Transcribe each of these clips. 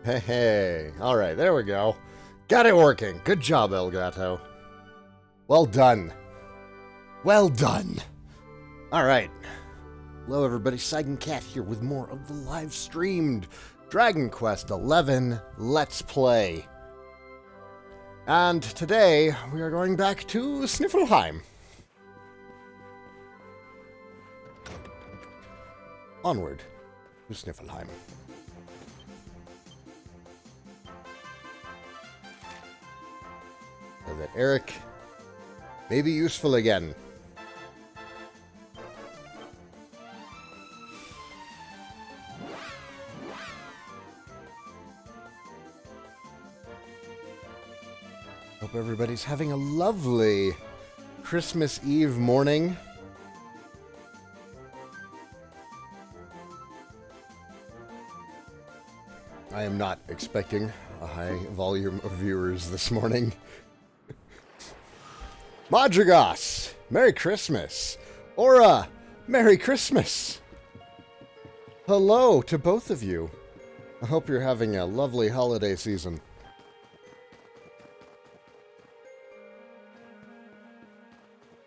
Hey, hey. Alright, there we go. Got it working. Good job, Elgato. Well done. Well done. Alright. Hello, everybody. Saigan Cat here with more of the live-streamed Dragon Quest 11 Let's Play. And today, we are going back to Sniffelheim. Onward to Sniffelheim. So that Eric may be useful again. Hope everybody's having a lovely Christmas Eve morning. I am not expecting a high volume of viewers this morning. Madrigas, Merry Christmas. Aura, Merry Christmas. Hello to both of you. I hope you're having a lovely holiday season.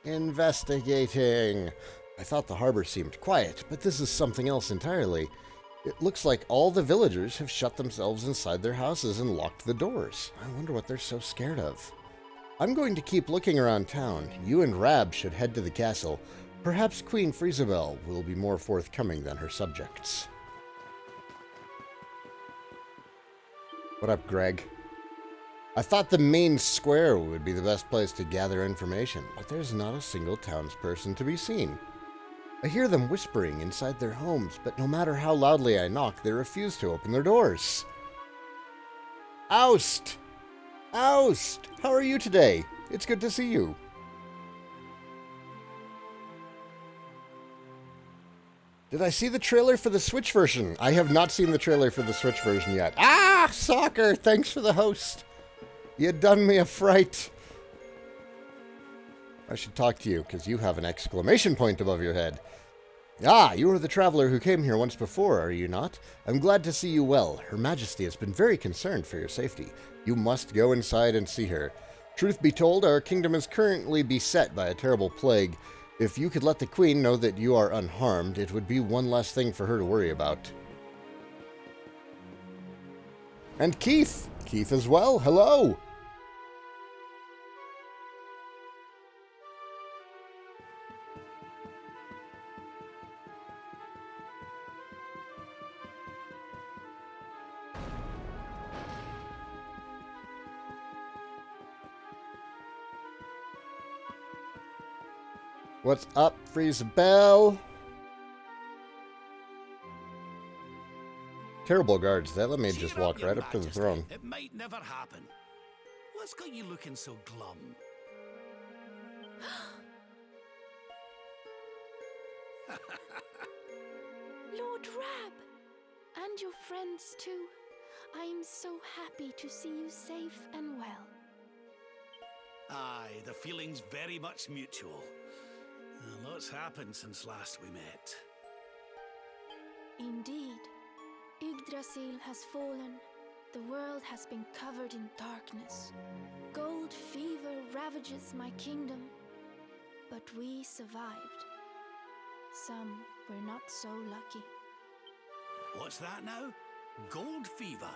Investigating. I thought the harbor seemed quiet, but this is something else entirely. It looks like all the villagers have shut themselves inside their houses and locked the doors. I wonder what they're so scared of. I'm going to keep looking around town. You and Rab should head to the castle. Perhaps Queen Friesabel will be more forthcoming than her subjects. What up, Greg? I thought the main square would be the best place to gather information, but there's not a single townsperson to be seen. I hear them whispering inside their homes, but no matter how loudly I knock, they refuse to open their doors. Oust! Oust! How are you today? It's good to see you. Did I see the trailer for the Switch version? I have not seen the trailer for the Switch version yet. Ah! Soccer! Thanks for the host. You done me a fright. I should talk to you, because you have an exclamation point above your head. Ah, you are the traveler who came here once before, are you not? I'm glad to see you well. Her Majesty has been very concerned for your safety. You must go inside and see her. Truth be told, our kingdom is currently beset by a terrible plague. If you could let the Queen know that you are unharmed, it would be one less thing for her to worry about. And Keith! Keith as well, hello! What's up, Friesabel? Terrible guards, that let me just walk right up to the throne. It might never happen. What's got you looking so glum? Lord Rab! And your friends too. I'm so happy to see you safe and well. Aye, the feeling's very much mutual. Lots happened since last we met. Indeed. Yggdrasil has fallen. The world has been covered in darkness. Gold fever ravages my kingdom. But we survived. Some were not so lucky. What's that now? Gold fever?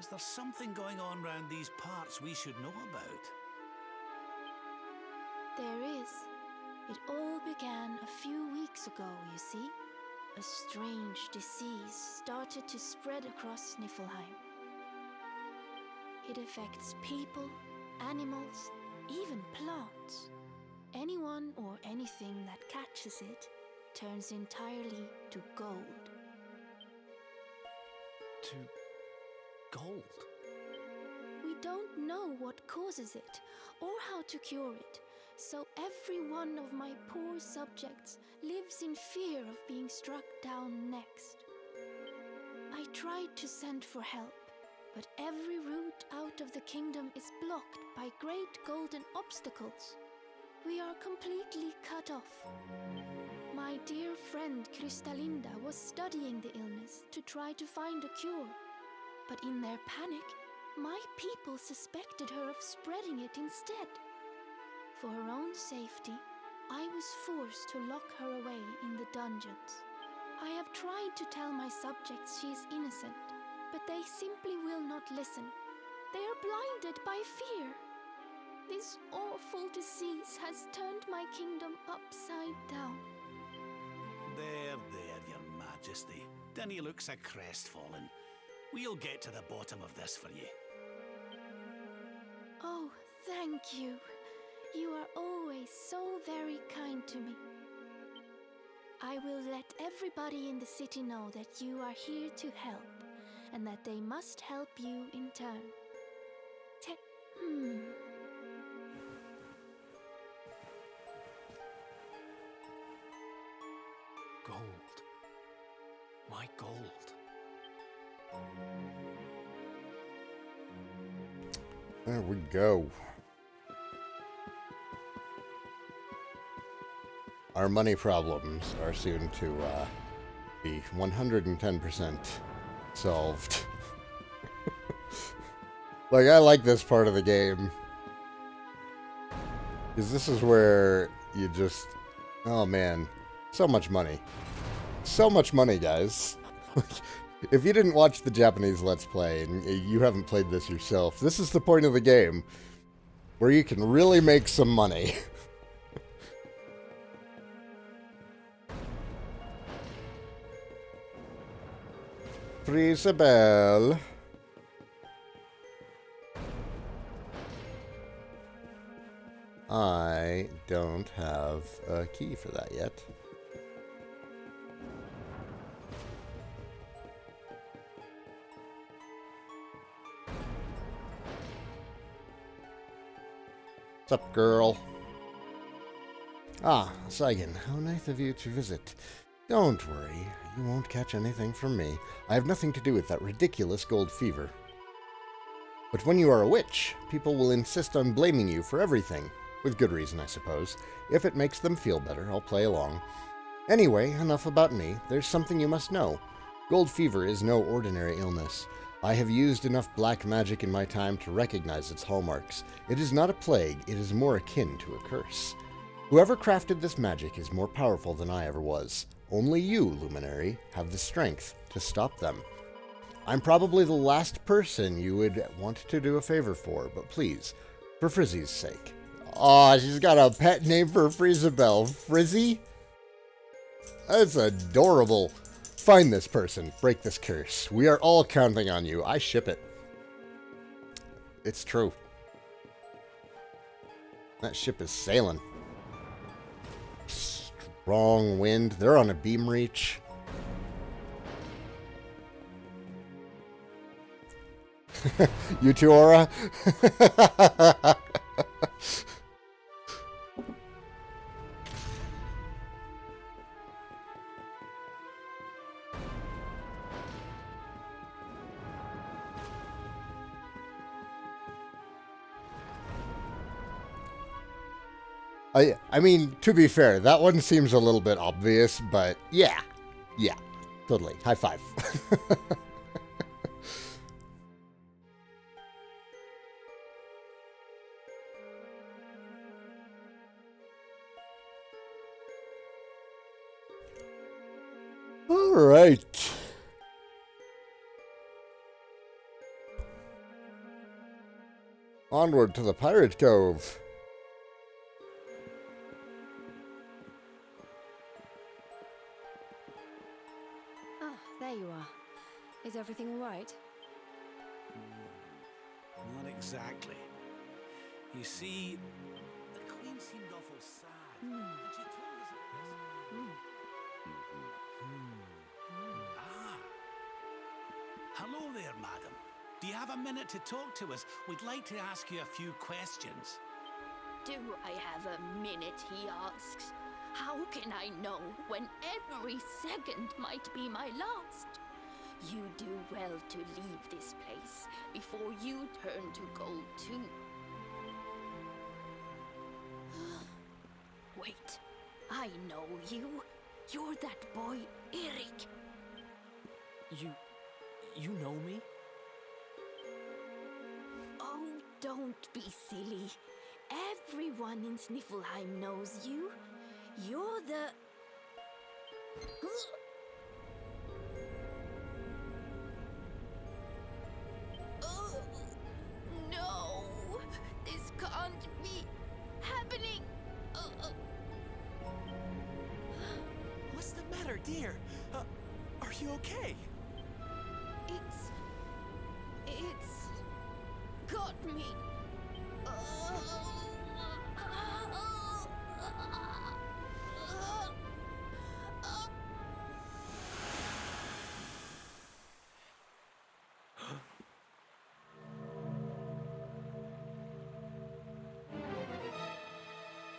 Is there something going on round these parts we should know about? There is. It all began a few weeks ago, you see. A strange disease started to spread across Sniffelheim. It affects people, animals, even plants. Anyone or anything that catches it turns entirely to gold. To gold? We don't know what causes it or how to cure it. So every one of my poor subjects lives in fear of being struck down next. I tried to send for help, but every route out of the kingdom is blocked by great golden obstacles. We are completely cut off. My dear friend Krystalinda was studying the illness to try to find a cure. But in their panic, my people suspected her of spreading it instead. For her own safety, I was forced to lock her away in the dungeons. I have tried to tell my subjects she is innocent, but they simply will not listen. They are blinded by fear. This awful disease has turned my kingdom upside down. There, Your Majesty. Dinna look so crestfallen. We'll get to the bottom of this for you. Oh, thank you. You are always so very kind to me. I will let everybody in the city know that you are here to help, and that they must help you in turn. Gold. My gold. There we go. Our money problems are soon to be 110% solved. Like, I like this part of the game. Because this is where you just... Oh, man. So much money. So much money, guys. If you didn't watch the Japanese Let's Play and you haven't played this yourself, this is the point of the game where you can really make some money. Isabel. I don't have a key for that yet. What's up, girl? Ah, Saigan, how nice of you to visit. Don't worry, you won't catch anything from me. I have nothing to do with that ridiculous gold fever. But when you are a witch, people will insist on blaming you for everything. With good reason, I suppose. If it makes them feel better, I'll play along. Anyway, enough about me. There's something you must know. Gold fever is no ordinary illness. I have used enough black magic in my time to recognize its hallmarks. It is not a plague, it is more akin to a curse. Whoever crafted this magic is more powerful than I ever was. Only you, Luminary, have the strength to stop them. I'm probably the last person you would want to do a favor for, but please, for Frizzy's sake. Aw, she's got a pet name for Frizzabelle. Frizzy? That's adorable. Find this person. Break this curse. We are all counting on you. I ship it. It's true. That ship is sailing. Strong wind. They're on a beam reach. You too, Aura? I mean, to be fair, that one seems a little bit obvious, but yeah, totally. High five. All right. Onward to the Pirate Cove. Ah, there you are. Is everything all right? Not exactly. You see, the Queen seemed awful sad. And she told us about this. Ah. Hello there, madam. Do you have a minute to talk to us? We'd like to ask you a few questions. Do I have a minute, he asks. How can I know when every second might be my last? You do well to leave this place before you turn to gold too. Wait, I know you. You're that boy, Eric. You know me? don't be silly. Everyone in Sniffelheim knows you. You're the... Oh, no! This can't be happening! What's the matter, dear? Are you okay? It's got me.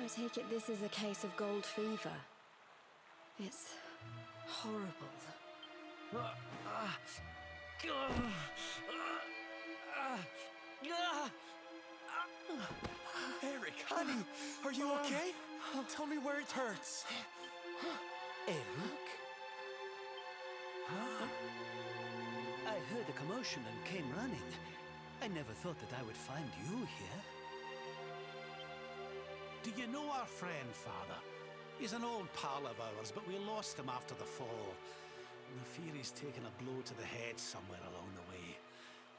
I take it this is a case of gold fever. It's horrible. Eric, honey, are you okay? Tell me where it hurts. Eric? I heard a commotion and came running. I never thought that I would find you here. Do you know our friend, Father? He's an old pal of ours, but we lost him after the fall. I fear he's taken a blow to the head somewhere along the way.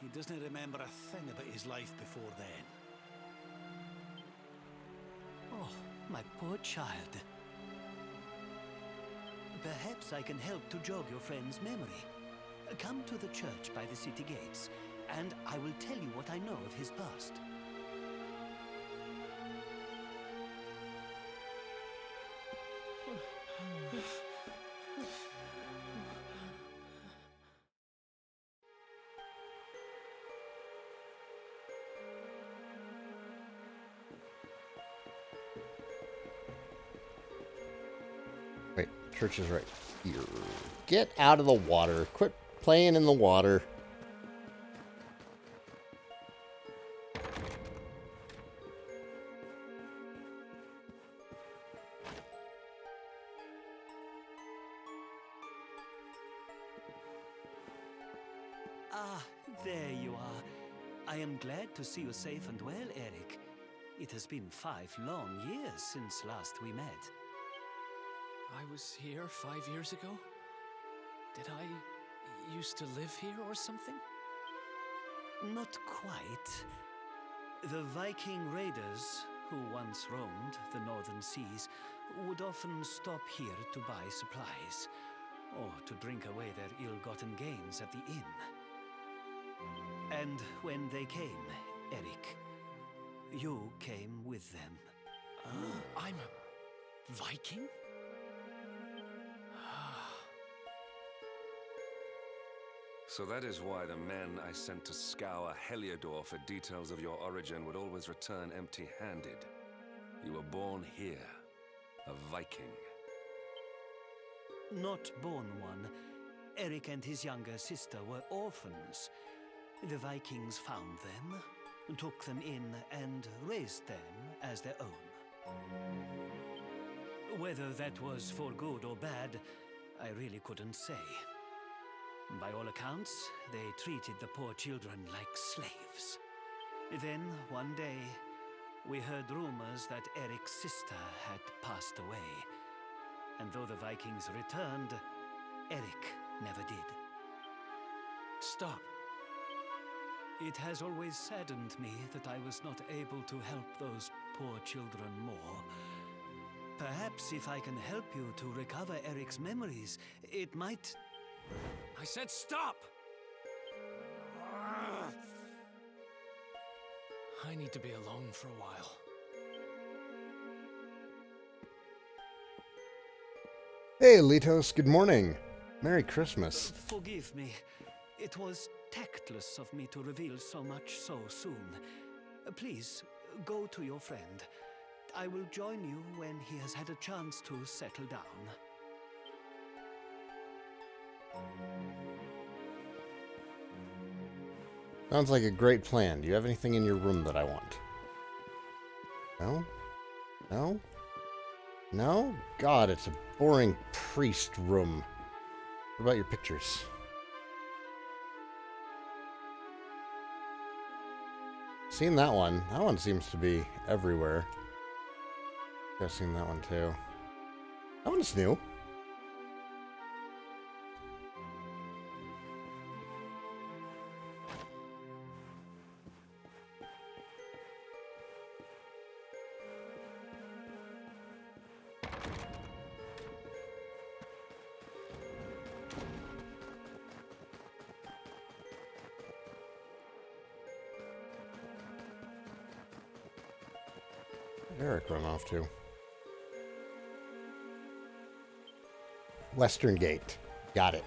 He doesn't remember a thing about his life before then. Oh, my poor child. Perhaps I can help to jog your friend's memory. Come to the church by the city gates, and I will tell you what I know of his past. Wait, church is right here. Get out of the water. Quit playing in the water. Ah, there you are. I am glad to see you safe and well, Eric. It has been 5 long years since last we met. I was here 5 years ago? Did I used to live here or something? Not quite. The Viking raiders, who once roamed the northern seas, would often stop here to buy supplies, or to drink away their ill-gotten gains at the inn. And when they came, Eric, you came with them. I'm a Viking? So that is why the men I sent to scour Heliodor for details of your origin would always return empty-handed. You were born here, a Viking. Not born one. Eric and his younger sister were orphans. The Vikings found them, took them in, and raised them as their own. Whether that was for good or bad, I really couldn't say. By all accounts, they treated the poor children like slaves. Then, one day, we heard rumors that Eric's sister had passed away. And though the Vikings returned, Eric never did. Stop. It has always saddened me that I was not able to help those poor children more. Perhaps if I can help you to recover Eric's memories, it might... I said stop! I need to be alone for a while. Hey, Litos, good morning. Merry Christmas. Forgive me. It was tactless of me to reveal so much so soon. Please, go to your friend. I will join you when he has had a chance to settle down. Sounds like a great plan. Do you have anything in your room that I want? No? No? No? God, it's a boring priest room. What about your pictures? Seen that one. That one seems to be everywhere. I've seen that one too. That one's new. Eric run off to? Western Gate. Got it.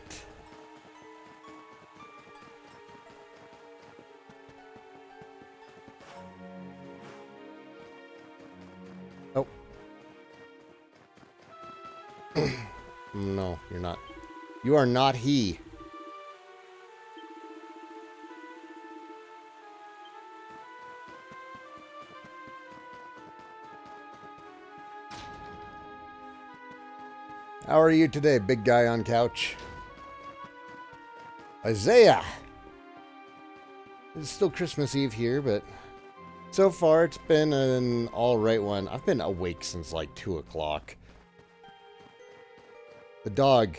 Oh. No, you're not. You are not he. How are you today, big guy on couch? Isaiah! It's still Christmas Eve here, but so far it's been an alright one. I've been awake since like 2 o'clock. The dog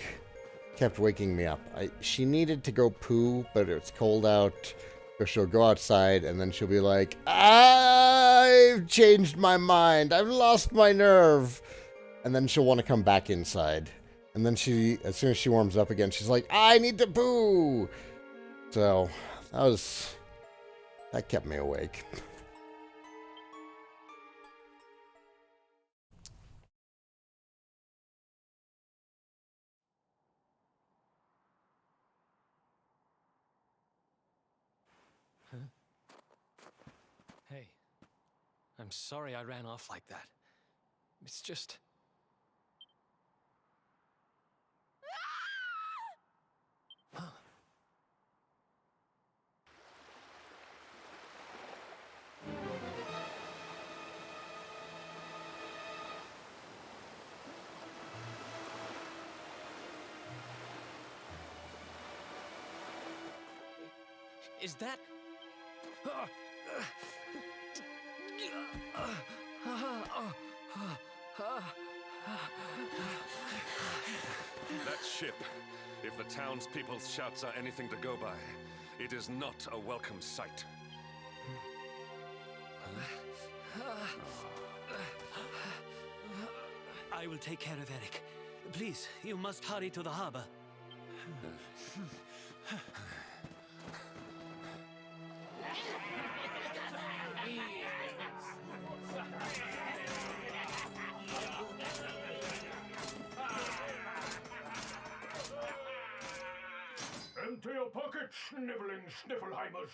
kept waking me up. She needed to go poo, but it's cold out. So she'll go outside and then she'll be like, I've changed my mind. I've lost my nerve. And then she'll want to come back inside. And then as soon as she warms up again, she's like, I need to poo! So, that kept me awake. Huh? Hey, I'm sorry I ran off like that. It's just... Is that... That ship, if the townspeople's shouts are anything to go by, it is not a welcome sight. I will take care of Eric. Please, you must hurry to the harbor. Empty your pockets, sniveling Sniffleheimers.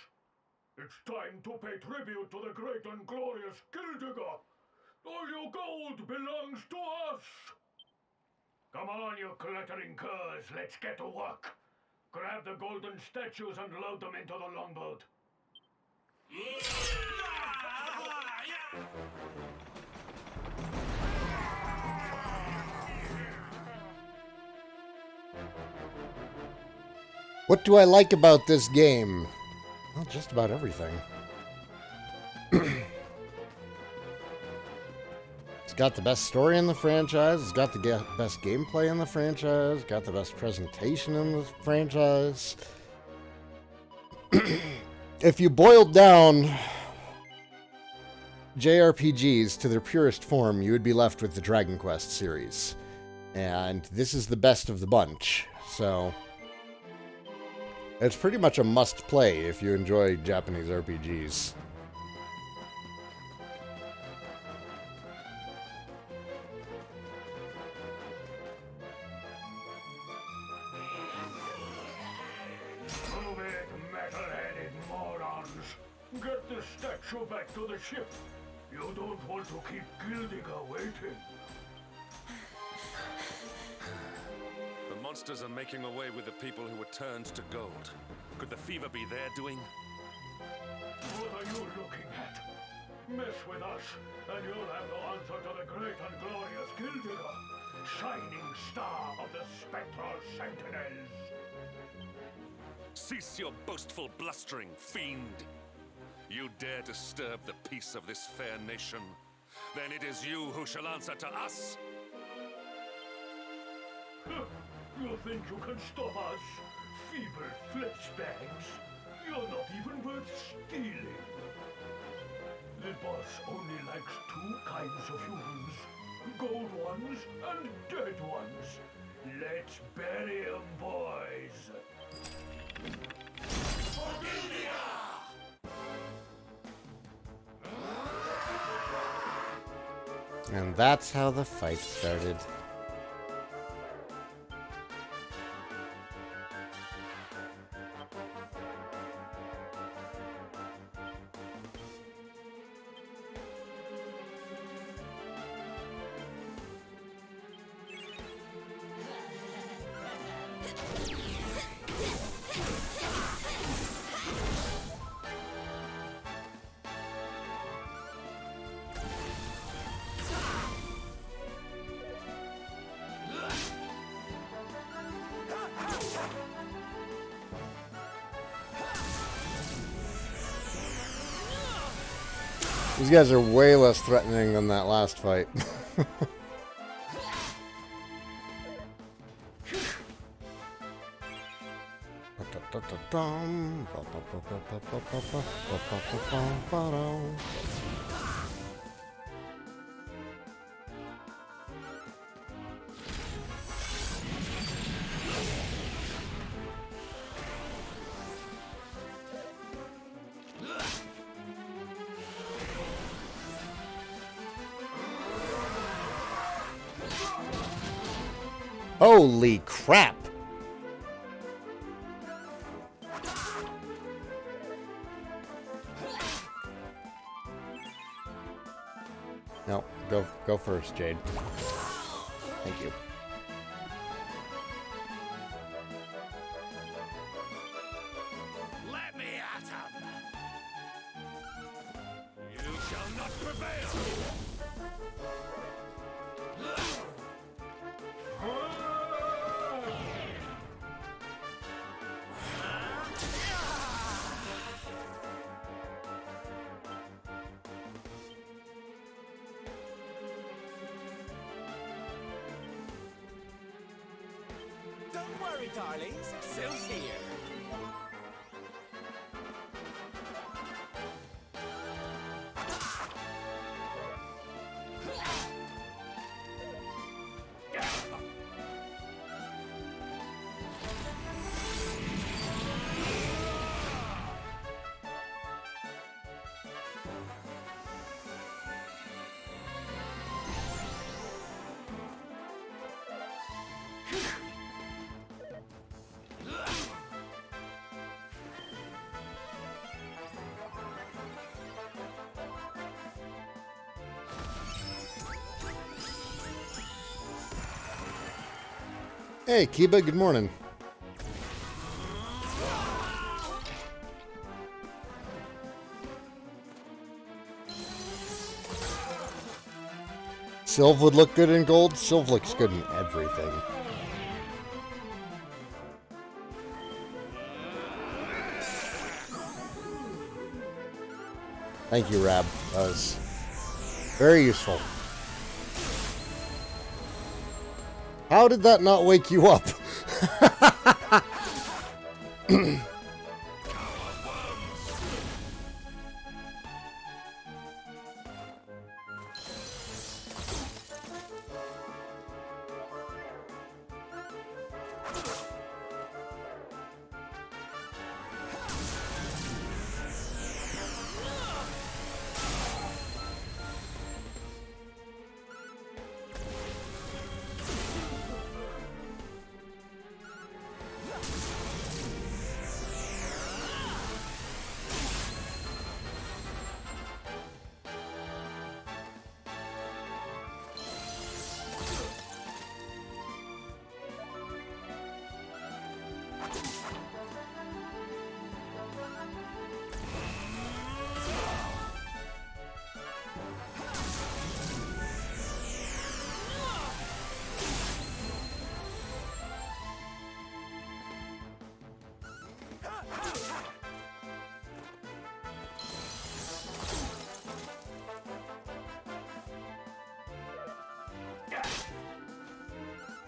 It's time to pay tribute to the great and glorious Gildigger. All your gold belongs to us. Come on, you clattering curs, let's get to work. Grab the golden statues and load them into the longboat. What do I like about this game? Well, just about everything. It's got the best story in the franchise. It's got the best gameplay in the franchise. It's got the best presentation in the franchise. If you boiled down JRPGs to their purest form, you would be left with the Dragon Quest series. And this is the best of the bunch. So it's pretty much a must-play if you enjoy Japanese RPGs. Move it, metal-headed morons. Get the statue back to the ship. You don't want to keep Gildigger waiting. The monsters are making away with the people who were turned to gold. Could the fever be their doing? What are you looking at? Mess with us, and you'll have no answer to the great and glorious Gildigger, shining star of the spectral sentinels. Cease your boastful blustering, fiend! You dare disturb the peace of this fair nation? Then it is you who shall answer to us! You think you can stop us? Feeble flesh bags? You're not even worth stealing. The boss only likes two kinds of humans. Gold ones and dead ones. Let's bury 'em, boys. And that's how the fight started. These guys are way less threatening than that last fight. Holy crap! No, go first, Jade. Thank you. Let me at him! You shall not prevail! Don't worry, darlings. Syl's here. Hey, Kiba, good morning. Sylv would look good in gold. Sylv looks good in everything. Thank you, Rab. That was very useful. How did that not wake you up?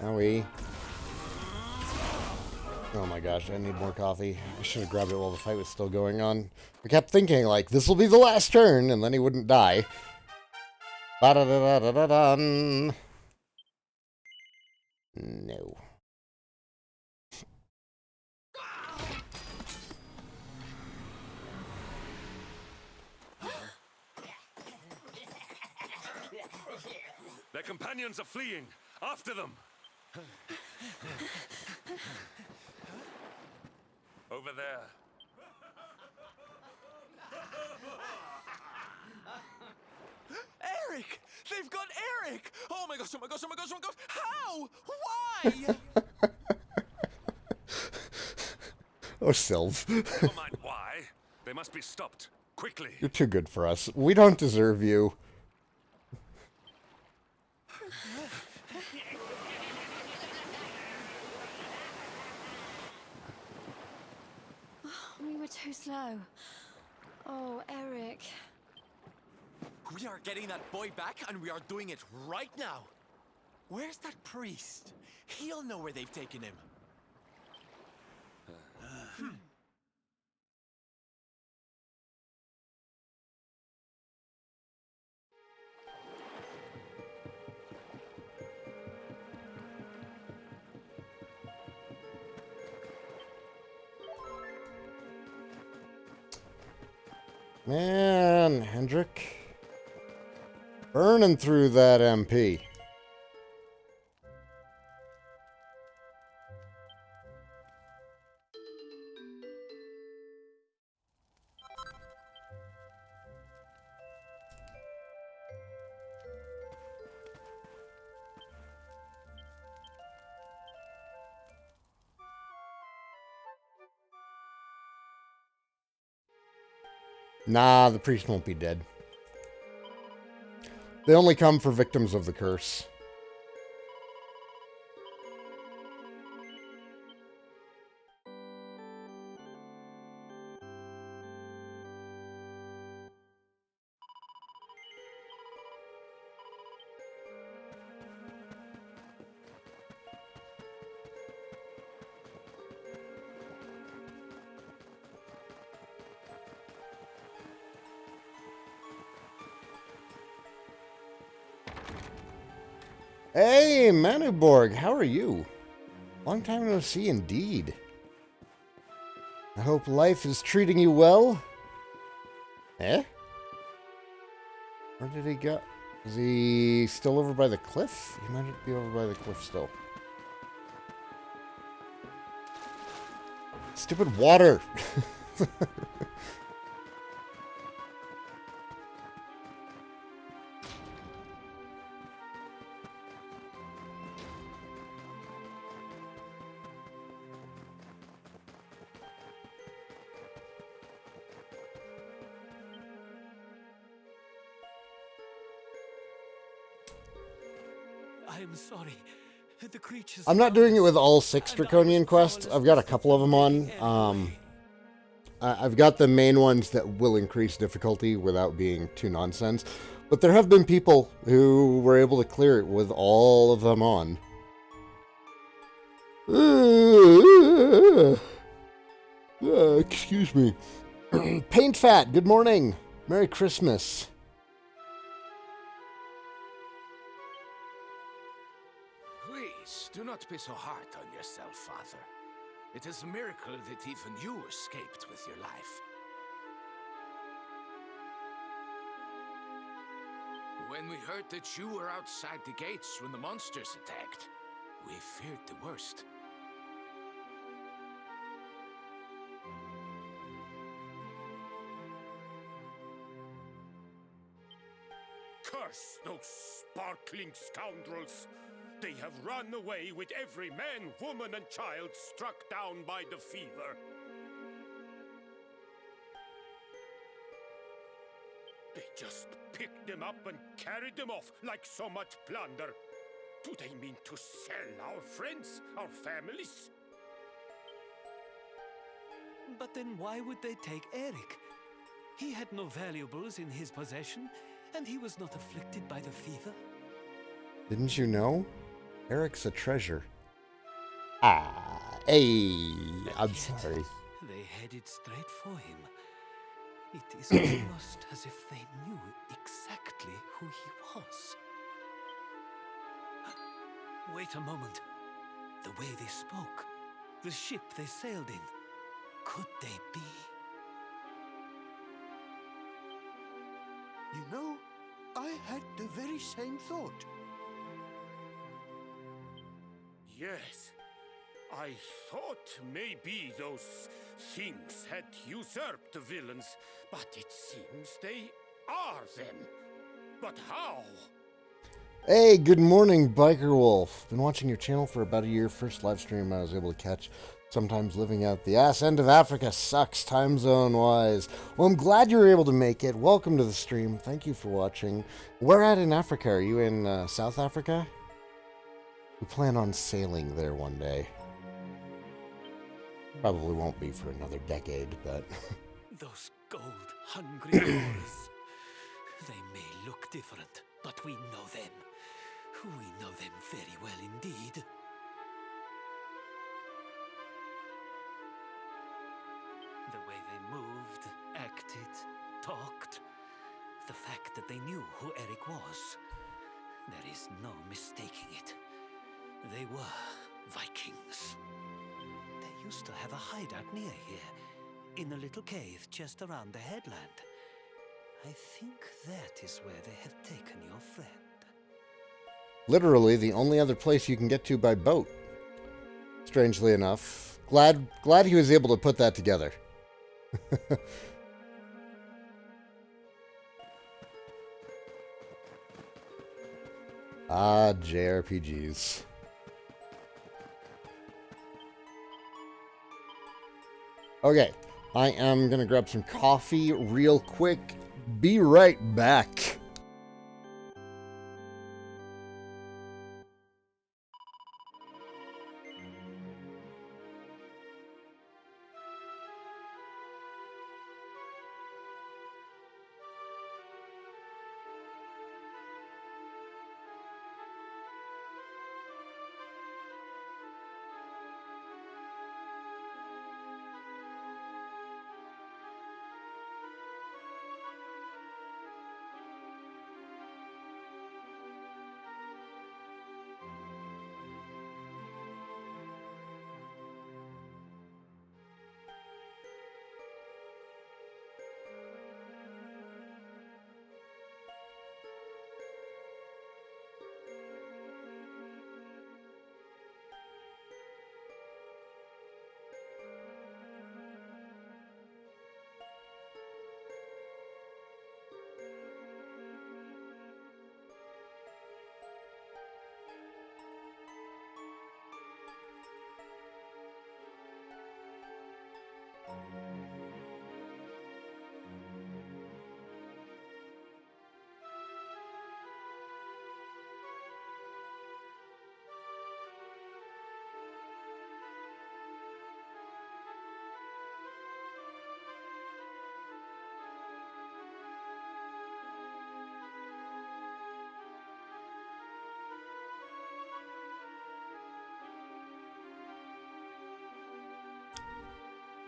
Owie. Oh my gosh, I need more coffee. I should have grabbed it while the fight was still going on. I kept thinking, like, this will be the last turn, and then he wouldn't die. Ba-da-da-da-da-da-dun. No. Their companions are fleeing. After them. Over there. Eric! They've got Eric! Oh my gosh, oh my gosh, oh my gosh, oh my gosh! How? Why? Oh, Sylv. Never mind why. They must be stopped. Quickly. You're too good for us. We don't deserve you. We were too slow. Oh, Eric. We are getting that boy back, and we are doing it right now. Where's that priest? He'll know where they've taken him. Man, Hendrik. Burning through that MP. Nah, the priest won't be dead. They only come for victims of the curse. Hey, Manuborg, how are you? Long time no see indeed. I hope life is treating you well. Eh? Where did he go? Is he still over by the cliff? He might be over by the cliff still. Stupid water! I'm sorry. The creatures... I'm not doing it with all 6 Draconian quests. I've got a couple of them on. I've got the main ones that will increase difficulty without being too nonsense. But there have been people who were able to clear it with all of them on. Excuse me. Paint Fat, good morning. Merry Christmas. Please, do not be so hard on yourself, Father. It is a miracle that even you escaped with your life. When we heard that you were outside the gates when the monsters attacked, we feared the worst. Curse those sparkling scoundrels! They have run away with every man, woman, and child struck down by the fever. They just picked them up and carried them off like so much plunder. Do they mean to sell our friends, our families? But then why would they take Eric? He had no valuables in his possession, and he was not afflicted by the fever. Didn't you know? Eric's a treasure. Hey, I'm sorry. They headed straight for him. It is almost as if they knew exactly who he was. Wait a moment. The way they spoke, the ship they sailed in, could they be? You know, I had the very same thought. Yes. I thought maybe those things had usurped the villains, but it seems they are them. But how? Hey, good morning, Biker Wolf. Been watching your channel for about a year. First live stream I was able to catch. Sometimes living out the ass end of Africa sucks time zone wise. Well, I'm glad you were able to make it. Welcome to the stream. Thank you for watching. Where at in Africa? Are you in South Africa? We plan on sailing there one day. Probably won't be for another decade, but... Those gold-hungry warriors. They may look different, but we know them. We know them very well indeed. The way they moved, acted, talked. The fact that they knew who Eric was. There is no mistaking it. They were Vikings. They used to have a hideout near here, in a little cave just around the headland. I think that is where they have taken your friend. Literally the only other place you can get to by boat. Strangely enough. Glad he was able to put that together. JRPGs. Okay, I am gonna grab some coffee real quick. Be right back.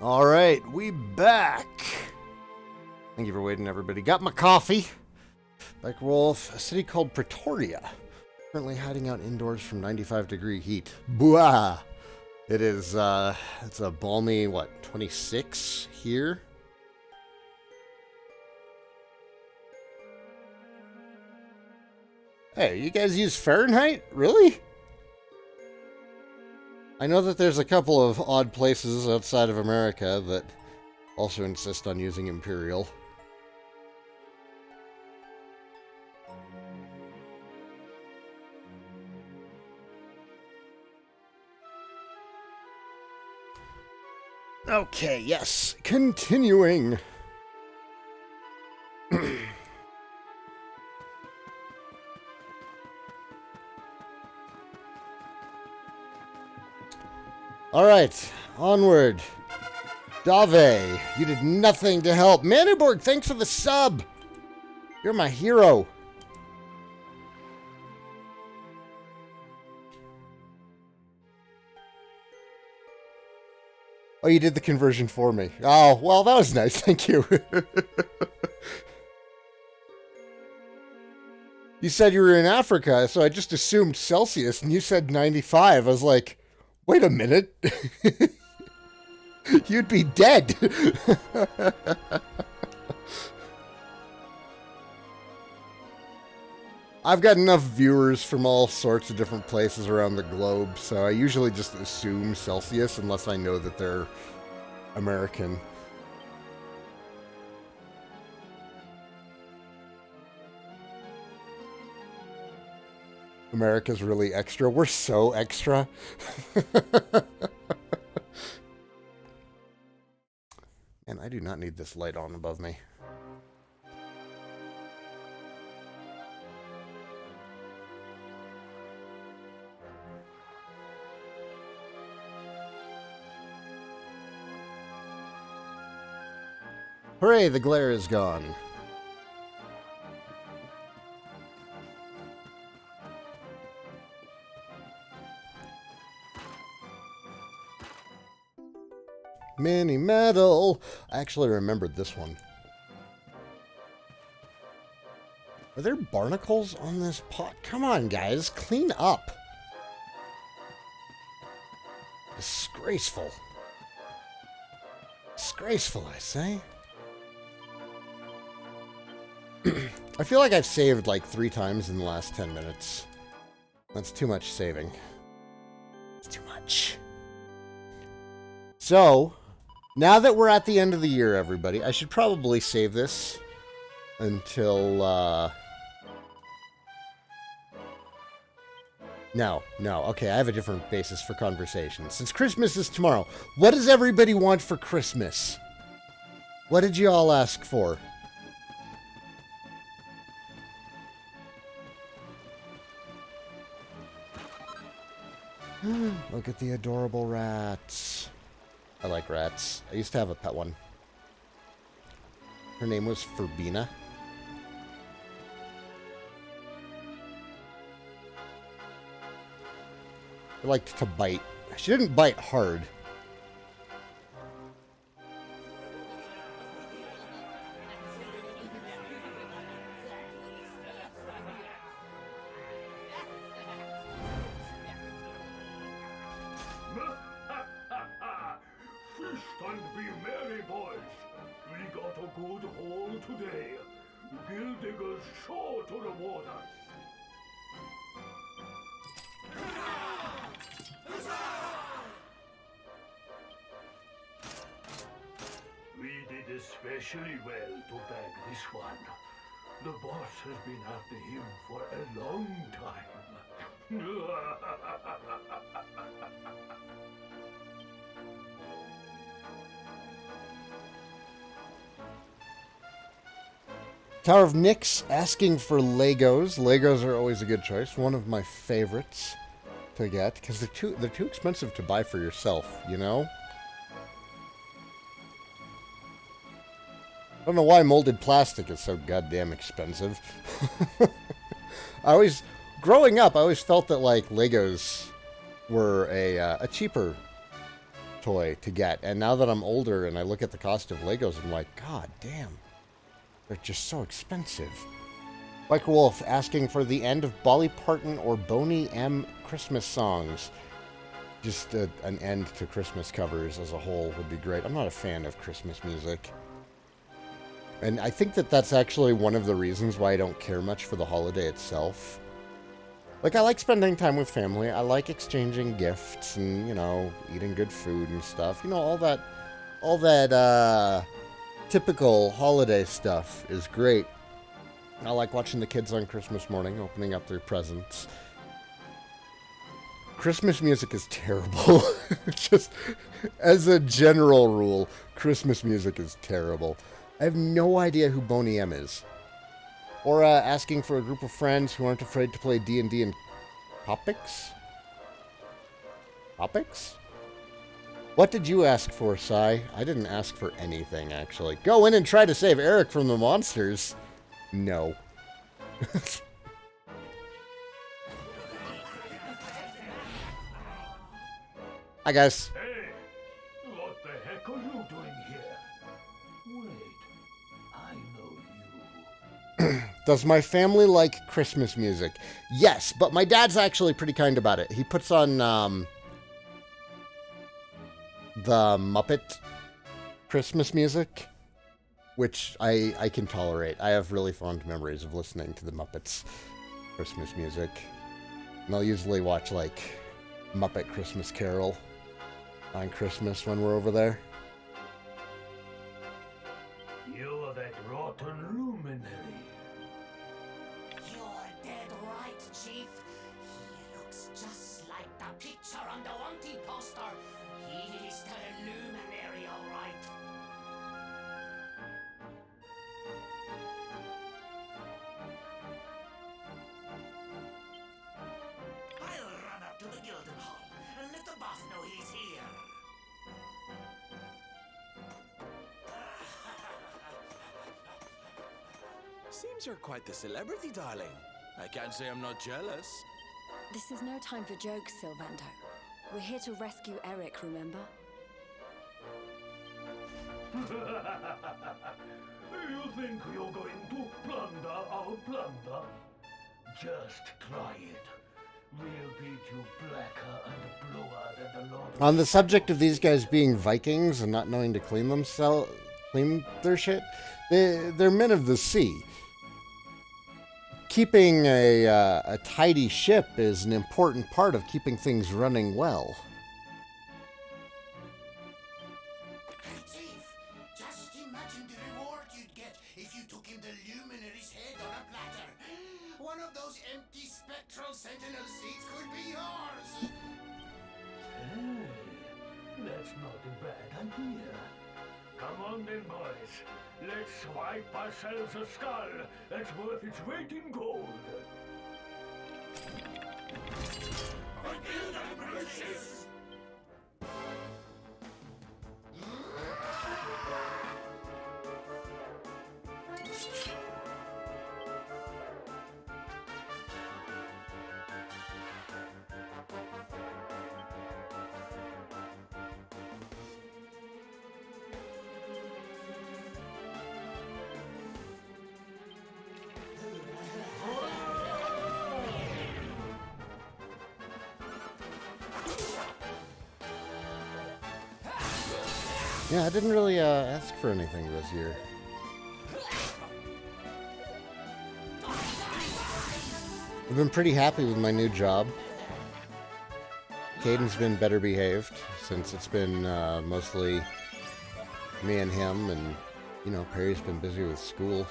All right, we back. Thank you for waiting, everybody. Got my coffee. Like Wolf, a city called Pretoria. Currently hiding out indoors from 95-degree heat. Bwah! It is, it's a balmy, 26 here? Hey, you guys use Fahrenheit? Really? I know that there's a couple of odd places outside of America that also insist on using Imperial. Okay, yes, continuing. All right, onward. Dave, you did nothing to help. Manuborg, thanks for the sub. You're my hero. Oh, you did the conversion for me. Oh, well, that was nice. Thank you. You said you were in Africa, so I just assumed Celsius, and you said 95. I was like, wait a minute. You'd be dead. I've got enough viewers from all sorts of different places around the globe, so I usually just assume Celsius unless I know that they're American. America's really extra. We're so extra. And I do not need this light on above me. Hooray, the glare is gone. Mini medal. I actually remembered this one. Are there barnacles on this pot? Come on, guys. Clean up. Disgraceful. Disgraceful, I say. I feel like I've saved like 3 times in the last 10 minutes. That's too much saving. It's too much. So, now that we're at the end of the year, everybody, I should probably save this until, No. Okay, I have a different basis for conversation. Since Christmas is tomorrow, what does everybody want for Christmas? What did you all ask for? Look at the adorable rats. I like rats. I used to have a pet one. Her name was Ferbina. She liked to bite. She didn't bite hard. Feast and be merry, boys. We got a good haul today. Gildigger's sure to reward us. We did especially well to bag this one. The boss has been after him for a long time. Tower of Nyx asking for Legos. Legos are always a good choice. One of my favorites to get because they're too expensive to buy for yourself, you know? I don't know why molded plastic is so goddamn expensive. Growing up, I always felt that like Legos were a cheaper toy to get, and now that I'm older and I look at the cost of Legos, I'm like, God damn. They're just so expensive. Mike Wolf asking for the end of Dolly Parton or Boney M. Christmas songs. Just an end to Christmas covers as a whole would be great. I'm not a fan of Christmas music. And I think that that's actually one of the reasons why I don't care much for the holiday itself. Like, I like spending time with family. I like exchanging gifts and, you know, eating good food and stuff. You know, all that typical holiday stuff is great. I like watching the kids on Christmas morning, opening up their presents. Christmas music is terrible. Just as a general rule, Christmas music is terrible. I have no idea who Boney M is. Or asking for a group of friends who aren't afraid to play D&D and topics? Topics? What did you ask for, Sai? I didn't ask for anything, actually. Go in and try to save Eric from the monsters. No. Hi, guys. Hey, what the heck are you doing here? Wait, I know you. Does my family like Christmas music? Yes, but my dad's actually pretty kind about it. He puts on the Muppet Christmas music, which I can tolerate. I have really fond memories of listening to the Muppets Christmas music. And I'll usually watch, like, Muppet Christmas Carol on Christmas when we're over there. You're that rotten luminary. You're dead right, Chief. He looks just like the picture on the wanted poster. He's the luminary, all right. I'll run up to the Gilden Hall and let the boss know he's here. Seems you're quite the celebrity, darling. I can't say I'm not jealous. This is no time for jokes, Sylvando. We're here to rescue Eric, remember? You think you're going to plunder our plunder? Just try it. We'll beat you blacker and bluer than the Lord. On the subject of these guys being Vikings and not knowing to clean their shit, they're men of the sea. Keeping a tidy ship is an important part of keeping things running well. Hey, Chief, just imagine the reward you'd get if you took him the luminary's head on a platter. One of those empty spectral sentinel seats could be yours. Hey, that's not a bad idea. Come on then, boys. Let's swipe ourselves a skull that's worth its weight in gold. Yeah, I didn't really ask for anything this year. I've been pretty happy with my new job. Caden's been better behaved since it's been mostly me and him, and, you know, Perry's been busy with school.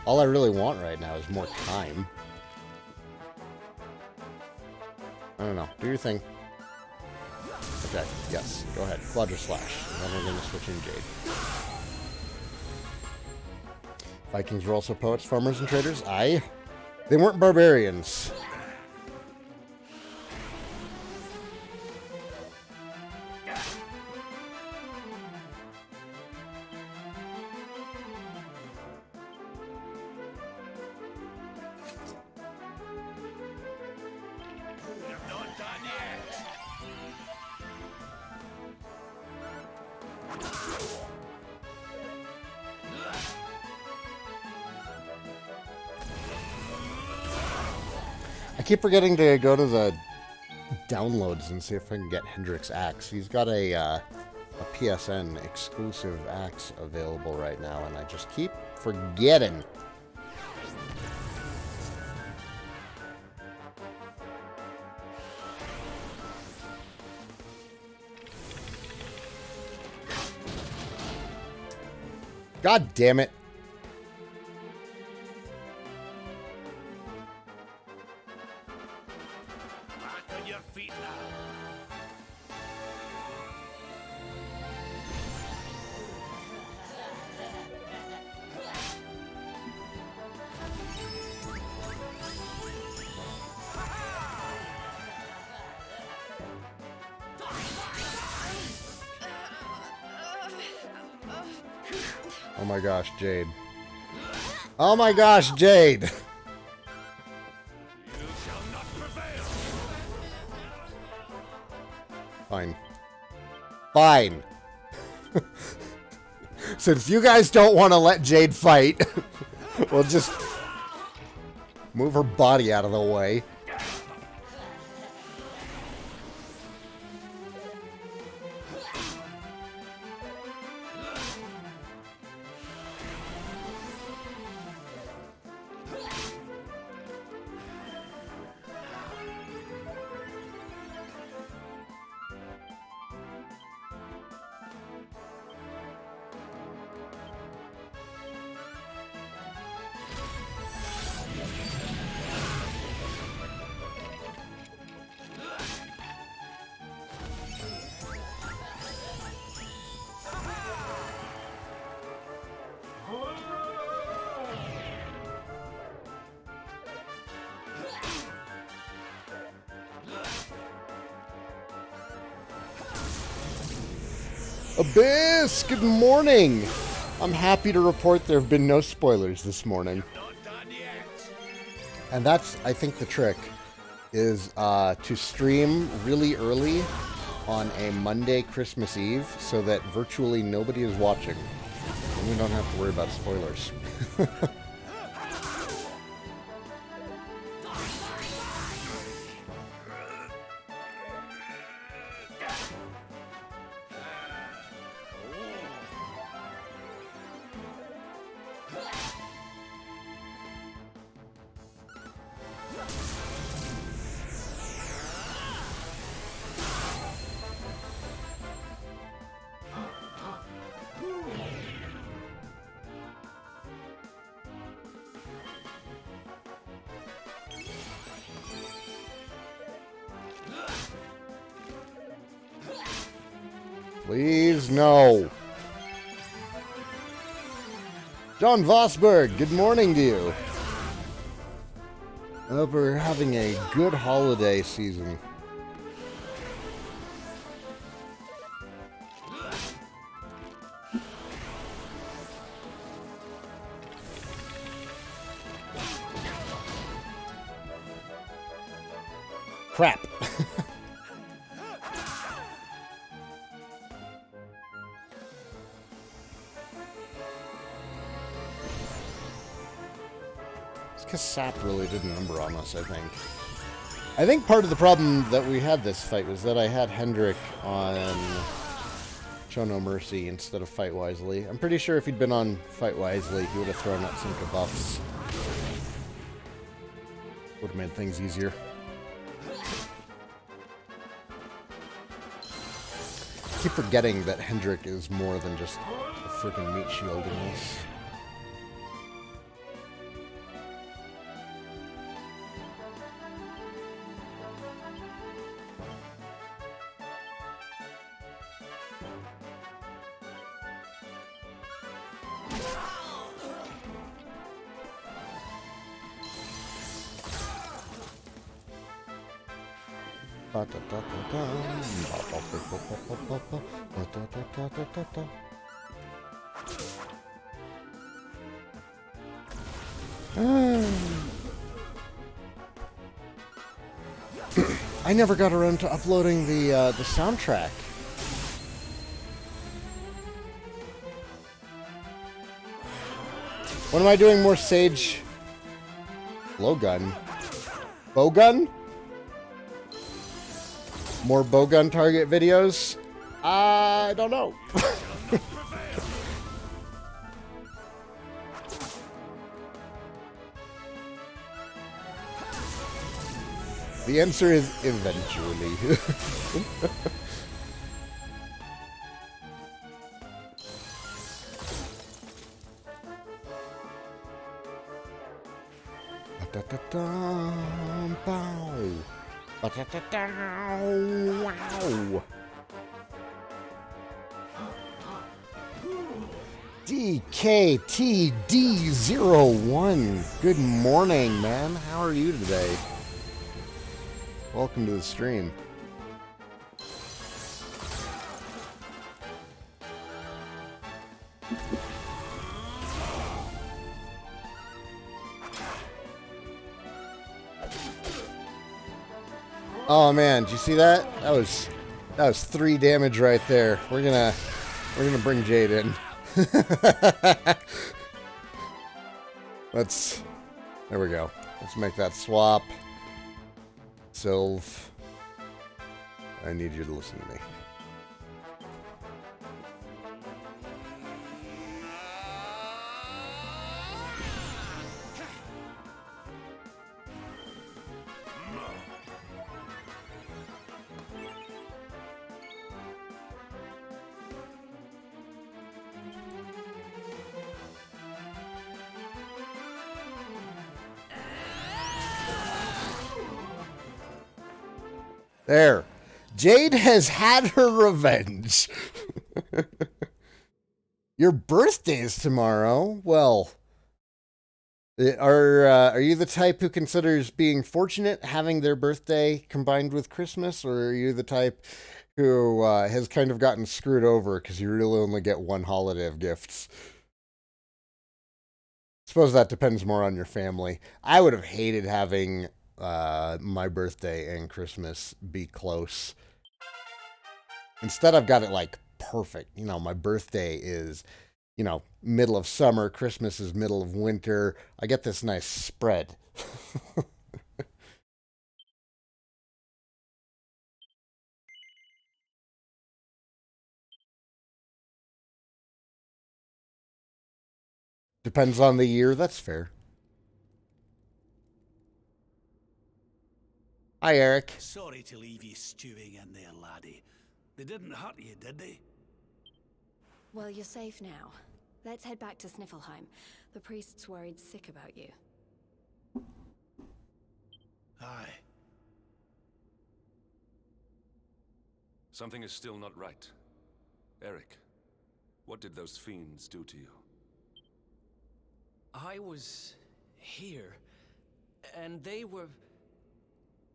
All I really want right now is more time. I don't know. Do your thing. Okay, yes. Go ahead. Quadra Slash. And then we're going to switch in Jade. Vikings were also poets, farmers, and traders? Aye. They weren't barbarians. I keep forgetting to go to the downloads and see if I can get Hendrick's axe. He's got a PSN exclusive axe available right now, and I just keep forgetting. God damn it. Back on your feet now. Oh my gosh, Jade. Oh my gosh, Jade! You shall not prevail. Fine. Fine. Since you guys don't want to let Jade fight, we'll just move her body out of the way. Abyss, good morning. I'm happy to report there have been no spoilers this morning. And that's, I think, the trick, is to stream really early on a Monday, Christmas Eve, so that virtually nobody is watching. And we don't have to worry about spoilers. Please, no. John Vosberg, good morning to you. I hope we're having a good holiday season. Crap. Because Sap really did a number on us, I think. I think part of the problem that we had this fight was that I had Hendrik on Show No Mercy instead of Fight Wisely. I'm pretty sure if he'd been on Fight Wisely, he would have thrown out some buffs. Would have made things easier. I keep forgetting that Hendrik is more than just a freaking meat shield in this. I never got around to uploading the soundtrack. When am I doing more Sage blowgun? Bowgun? More bowgun target videos? I don't know. The answer is eventually. Wow. DKTD01. Good morning, man. How are you today? Welcome to the stream. Oh man, did you see that? That was That was 3 damage right there. We're gonna bring Jade in. There we go. Let's make that swap. Sylv, I need you to listen to me. There. Jade has had her revenge. Your birthday's tomorrow. Well, are you the type who considers being fortunate having their birthday combined with Christmas, or are you the type who has kind of gotten screwed over because you really only get one holiday of gifts? Suppose that depends more on your family. I would have hated having my birthday and Christmas be close. Instead, I've got it like perfect. You know, my birthday is, you know, middle of summer. Christmas is middle of winter. I get this nice spread. Depends on the year. That's fair. Hi, Eric. Sorry to leave you stewing in there, laddie. They didn't hurt you, did they? Well, you're safe now. Let's head back to Sniffelheim. The priest's worried sick about you. Aye. Something is still not right. Eric, what did those fiends do to you? I was here, and they were...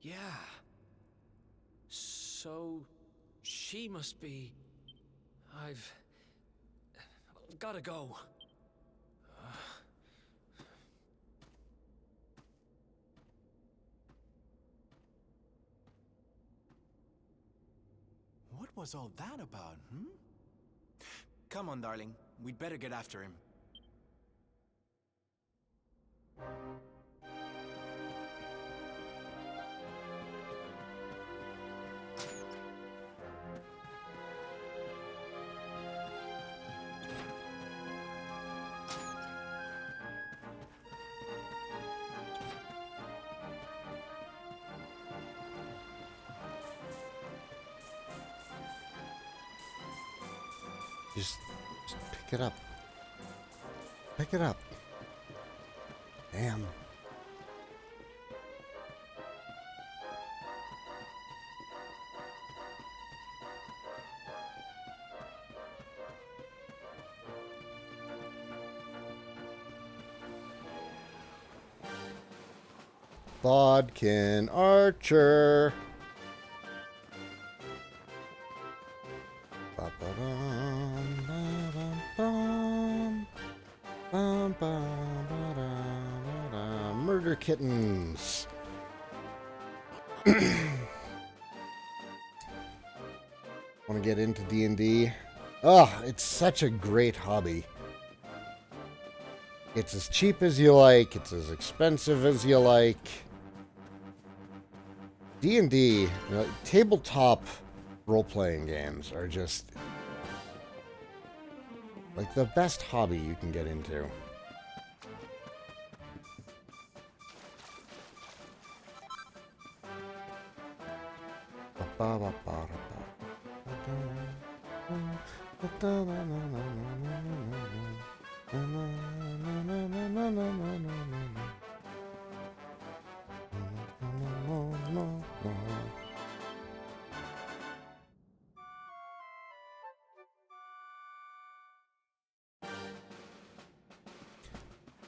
Yeah. So, she must be... I've... gotta go. What was all that about, hmm? Come on, darling. We'd better get after him. Just pick it up. Pick it up. Damn. Bodkin Archer. Murder kittens. Want to get into D&D? Oh, it's such a great hobby. It's as cheap as you like. It's as expensive as you like. D&D, you know, tabletop role-playing games are just like the best hobby you can get into.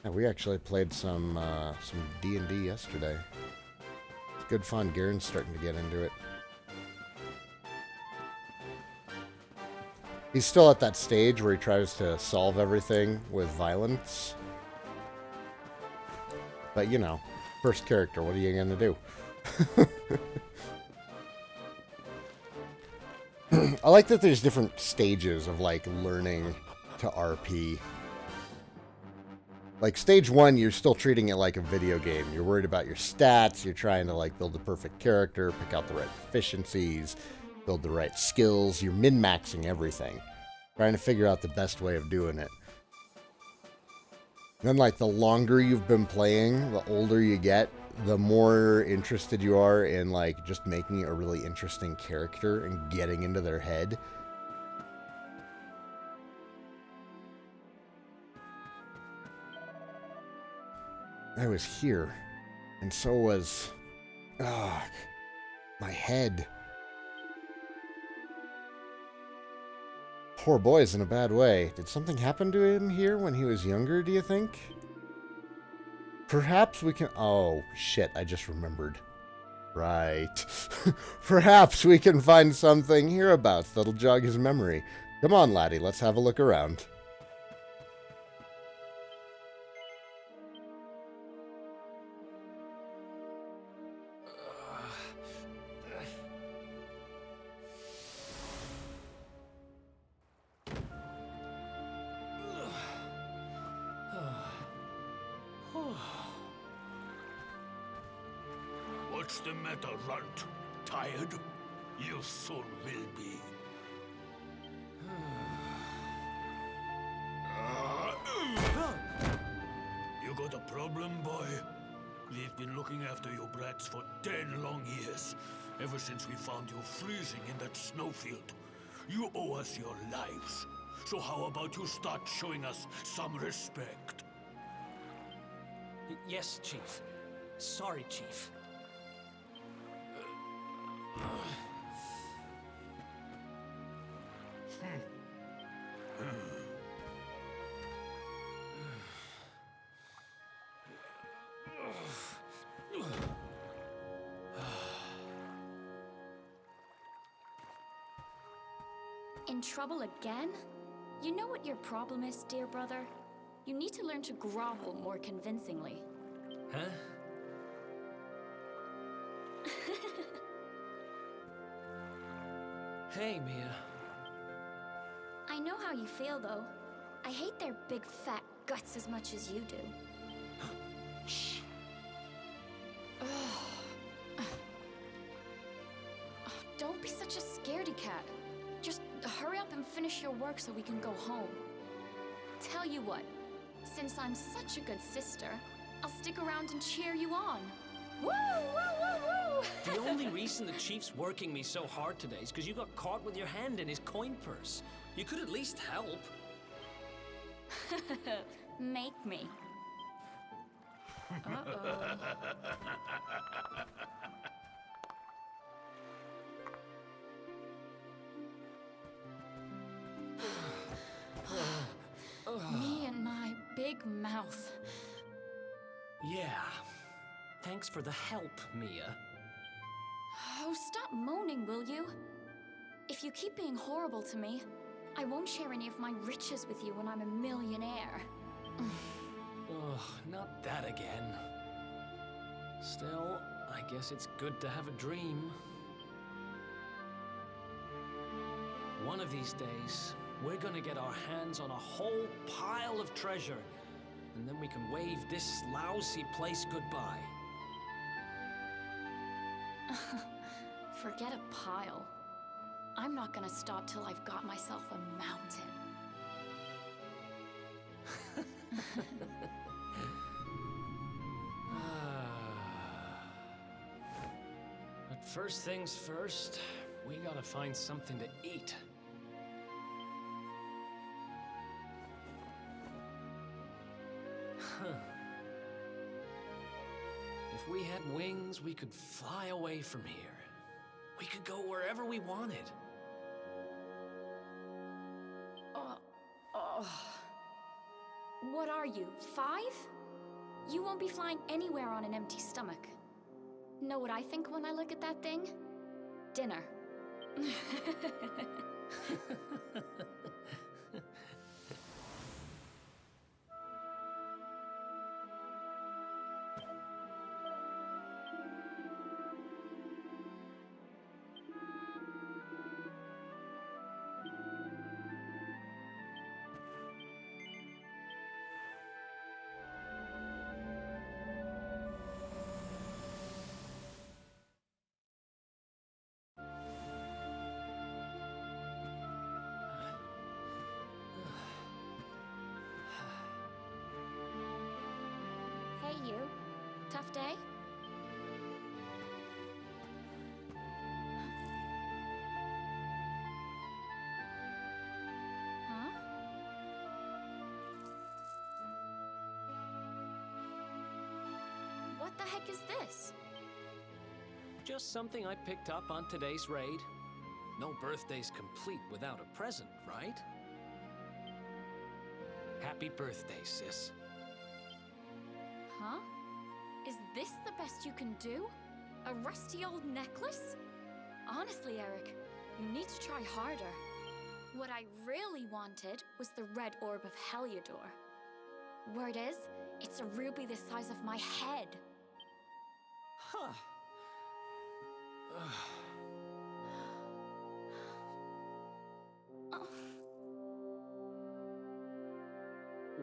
Yeah, we actually played some D&D yesterday. It's good fun. Garen's starting to get into it. He's still at that stage where he tries to solve everything with violence. But, you know, first character, what are you going to do? I like that there's different stages of, like, learning to RP. Like, stage 1, you're still treating it like a video game. You're worried about your stats. You're trying to, like, build the perfect character, pick out the right proficiencies, build the right skills. You're min-maxing everything. Trying to figure out the best way of doing it. Then, like, the longer you've been playing, the older you get, the more interested you are in, like, just making a really interesting character and getting into their head. I was here, and so was... my head. Poor boy's in a bad way. Did something happen to him here when he was younger, do you think? Perhaps we can... Oh, shit, I just remembered. Right. Perhaps we can find something hereabouts that'll jog his memory. Come on, laddie, let's have a look around. What's the matter, runt? Tired? You soon will be. You got a problem, boy? We've been looking after you brats for 10 long years, ever since we found you freezing in that snowfield. You owe us your lives. So how about you start showing us some respect? Yes, Chief. Sorry, Chief. In trouble again? You know what your problem is, dear brother? You need to learn to grovel more convincingly. Huh? Hey, Mia. I know how you feel, though. I hate their big fat guts as much as you do. Shh. Don't be such a scaredy cat. Just hurry up and finish your work so we can go home. Tell you what, since I'm such a good sister, I'll stick around and cheer you on. Woo! Woo! Woo! Woo! The only reason the Chief's working me so hard today is because you got caught with your hand in his coin purse. You could at least help. Make me. Uh-oh. Me and my big mouth. Yeah. Thanks for the help, Mia. Oh, stop moaning, will you? If you keep being horrible to me, I won't share any of my riches with you when I'm a millionaire. Ugh, not that again. Still, I guess it's good to have a dream. One of these days, we're gonna get our hands on a whole pile of treasure, and then we can wave this lousy place goodbye. Forget a pile. I'm not gonna stop till I've got myself a mountain. But first things first, we gotta find something to eat. If we had wings, we could fly away from here. We could go wherever we wanted. What are you, 5? You won't be flying anywhere on an empty stomach. Know what I think when I look at that thing? Dinner. you. Tough day? Huh? What the heck is this? Just something I picked up on today's raid. No birthday's complete without a present, right? Happy birthday, sis. Huh? Is this the best you can do? A rusty old necklace? Honestly, Eric, you need to try harder. What I really wanted was the red orb of Heliodor. Word is, it's a ruby the size of my head. Huh.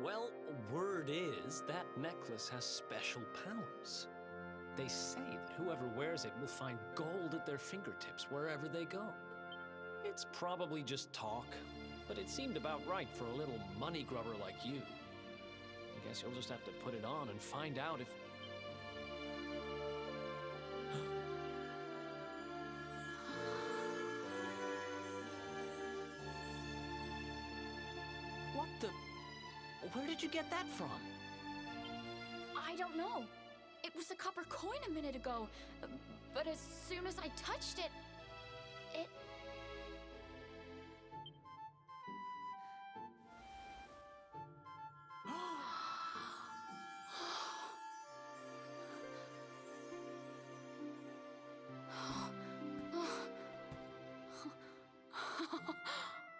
Well, word is that necklace has special powers. They say that whoever wears it will find gold at their fingertips wherever they go. It's probably just talk, but it seemed about right for a little money grubber like you. I guess you'll just have to put it on and find out if... What the... Where did you get that from? I don't know. It was a copper coin a minute ago, but as soon as I touched it, it...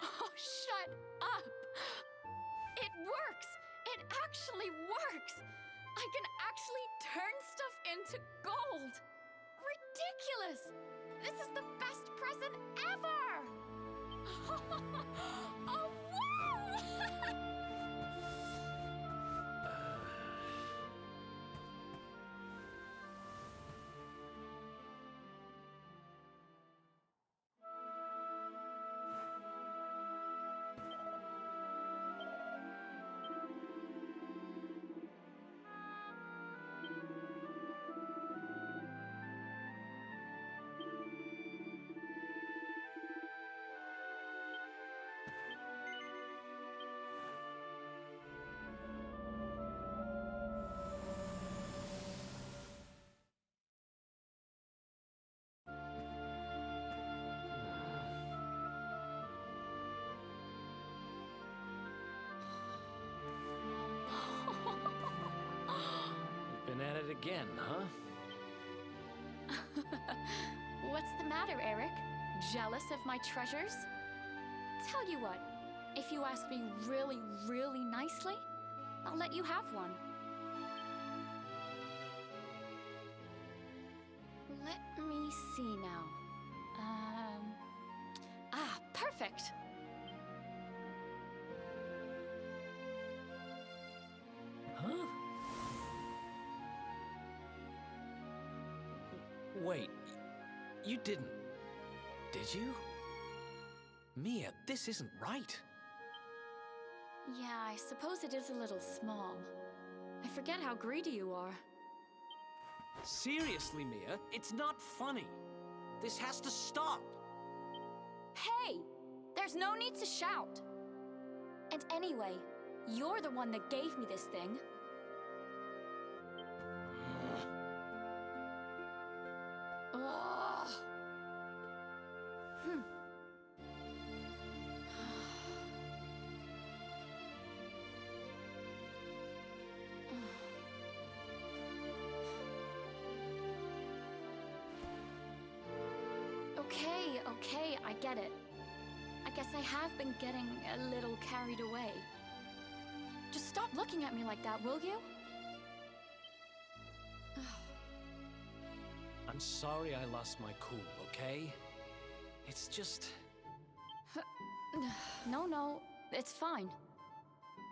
Oh, shut up! It works! It actually works! I can actually turn stuff into gold! Ridiculous! This is the best present ever! Oh, wow! Been at it again, huh? What's the matter, Eric? Jealous of my treasures? Tell you what, if you ask me really, really nicely, I'll let you have one. Let me see now. Perfect! Huh? Wait, you didn't, did you? Mia, this isn't right. Yeah, I suppose it is a little small. I forget how greedy you are. Seriously, Mia, it's not funny. This has to stop. Hey! There's no need to shout! And anyway, you're the one that gave me this thing. Ugh. Okay, I get it. I guess I have been getting a little carried away. Just stop looking at me like that, will you? I'm sorry I lost my cool, okay? It's just... No, it's fine.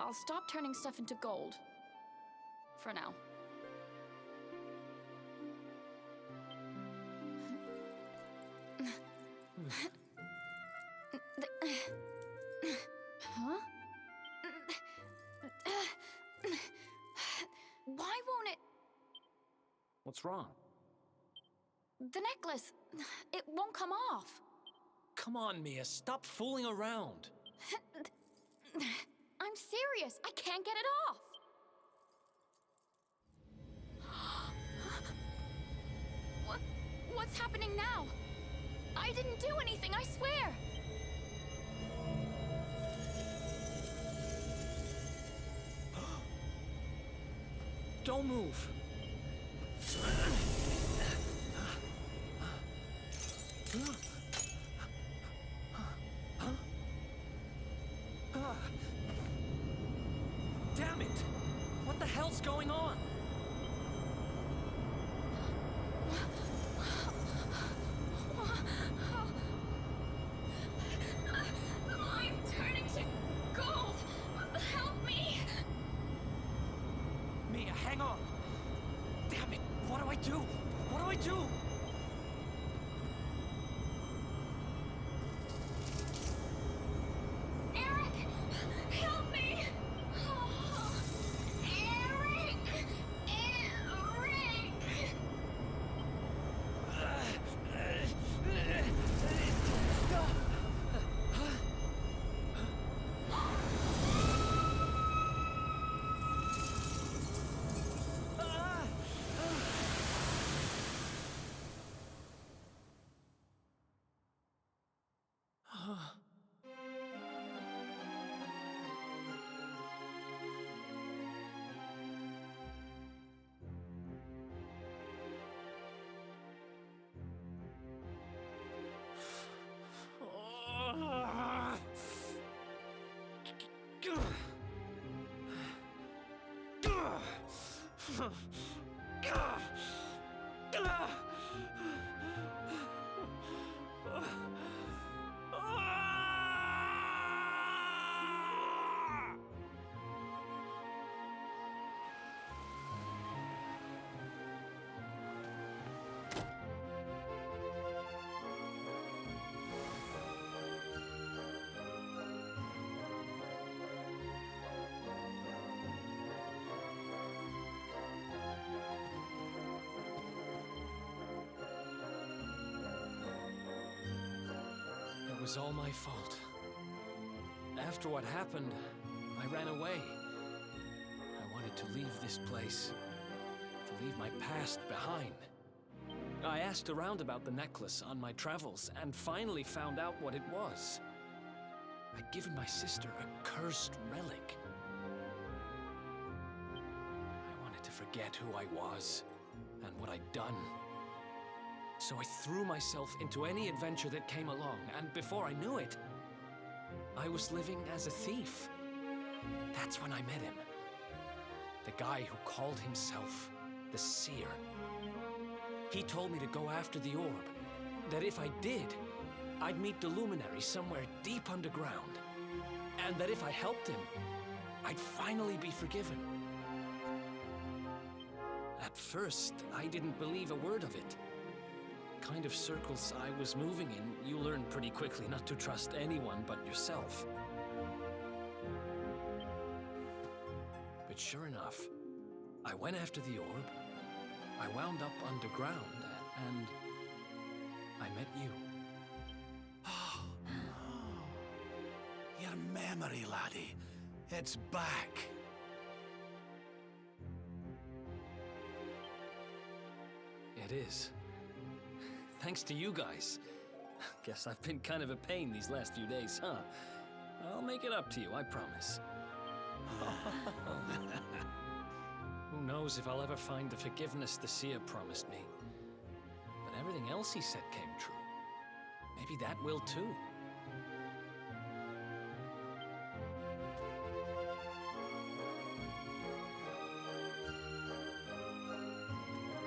I'll stop turning stuff into gold. For now. Huh? Why won't it What's wrong? The necklace, it won't come off. Come on, Mia, stop fooling around. I'm serious, I can't get it off. What's happening now? I didn't do anything, I swear! Don't move. Damn it! What the hell's going on? I'm turning to gold! Help me! Mia, hang on! Damn it! What do I do? What do I do? Eric! Help me! Eric! Eric! It was all my fault. After what happened, I ran away. I wanted to leave this place, to leave my past behind. I asked around about the necklace on my travels and finally found out what it was. I'd given my sister a cursed relic. I wanted to forget who I was and what I'd done. So I threw myself into any adventure that came along, and before I knew it, I was living as a thief. That's when I met him. The guy who called himself the Seer. He told me to go after the orb, that if I did, I'd meet the Luminary somewhere deep underground, and that if I helped him, I'd finally be forgiven. At first, I didn't believe a word of it. Kind of circles I was moving in, you learn pretty quickly not to trust anyone but yourself. But sure enough, I went after the orb, I wound up underground, and I met you. Your memory, laddie. It's back. It is. Thanks to you guys. Guess I've been kind of a pain these last few days, huh? I'll make it up to you, I promise. Who knows if I'll ever find the forgiveness the Seer promised me. But everything else he said came true. Maybe that will too.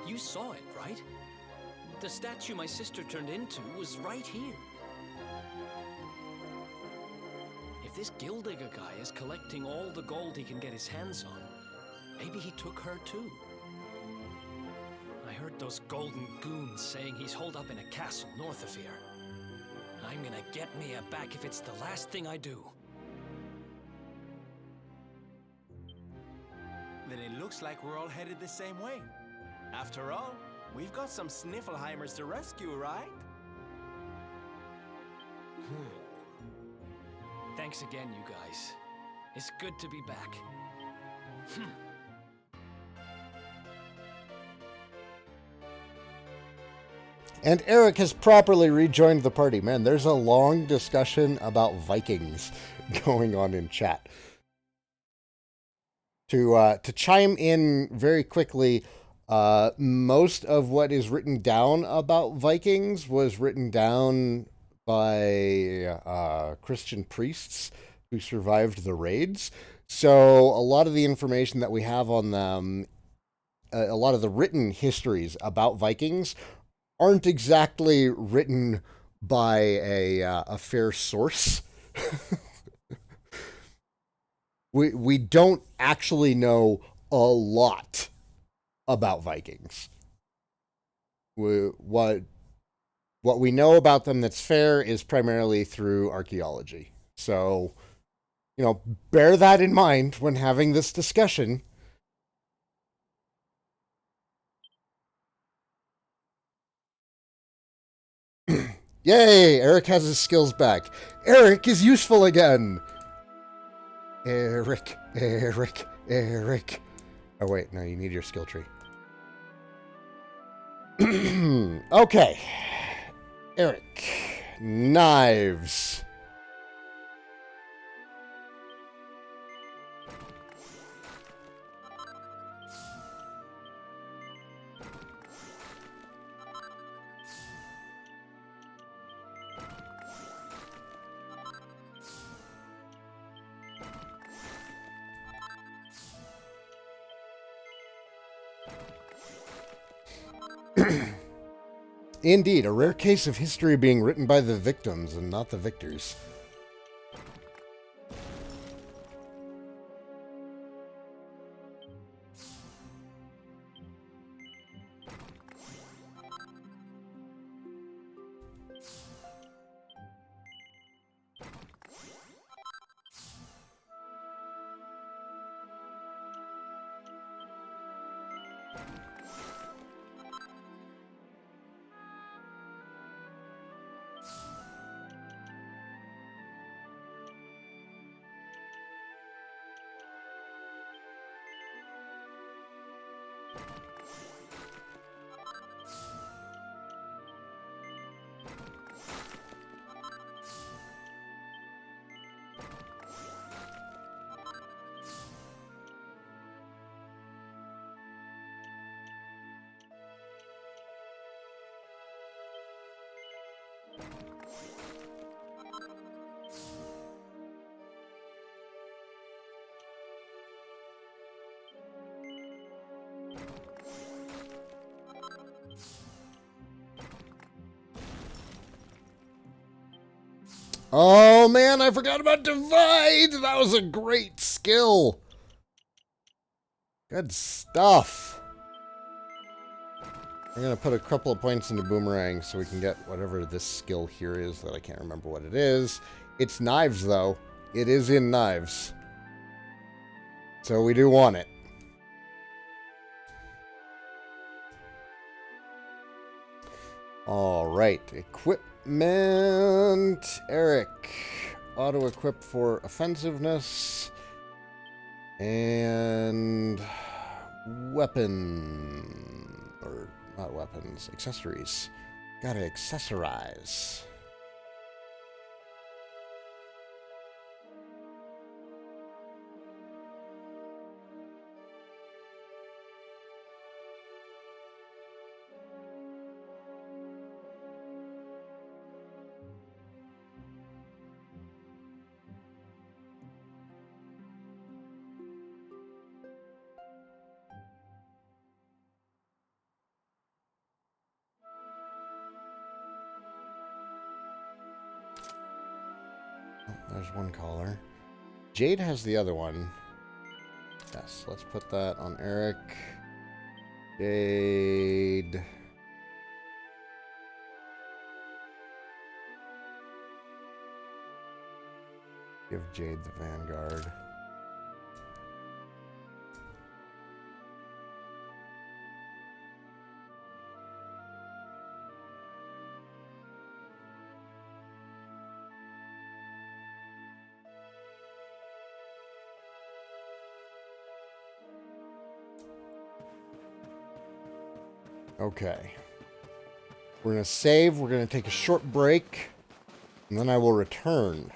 You saw it, right? The statue my sister turned into was right here. If this Gildigger guy is collecting all the gold he can get his hands on, maybe he took her too. I heard those golden goons saying he's holed up in a castle north of here. I'm gonna get Mia back if it's the last thing I do. Then it looks like we're all headed the same way. After all, we've got some Sniffelheimers to rescue, right? Thanks again, you guys. It's good to be back. And Eric has properly rejoined the party. Man, there's a long discussion about Vikings going on in chat. To chime in very quickly, most of what is written down about Vikings was written down by Christian priests who survived the raids. So a lot of the information that we have on them, a lot of the written histories about Vikings aren't exactly written by a fair source. We don't actually know a lot about Vikings. What we know about them that's fair is primarily through archaeology. So, you know, bear that in mind when having this discussion. Yay! Eric has his skills back. Eric is useful again! Eric. Oh, wait, no, you need your skill tree. Okay. Eric. Knives. Indeed, a rare case of history being written by the victims and not the victors. Oh man, I forgot about Divide! That was a great skill! Good stuff. I'm gonna put a couple of points into Boomerang so we can get whatever this skill here is that I can't remember what it is. It's Knives, though. It is in Knives. So we do want it. Alright, equipment. Eric. Auto-equip for offensiveness. And weapon. Or not weapons, accessories. Gotta accessorize. There's one collar. Jade has the other one. Yes, let's put that on Eric. Jade. Give Jade the Vanguard. Okay. We're going to save. We're going to take a short break. And then I will return.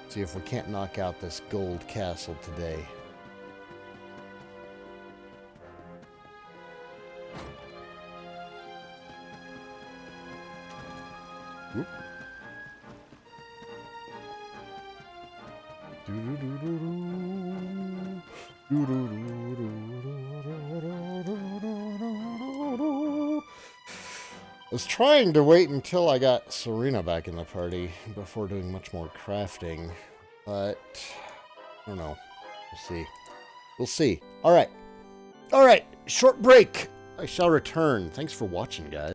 See if we can't knock out this gold castle today. Whoop. I was trying to wait until I got Serena back in the party before doing much more crafting, but I don't know. We'll see. We'll see. All right. All right. Short break. I shall return. Thanks for watching, guys.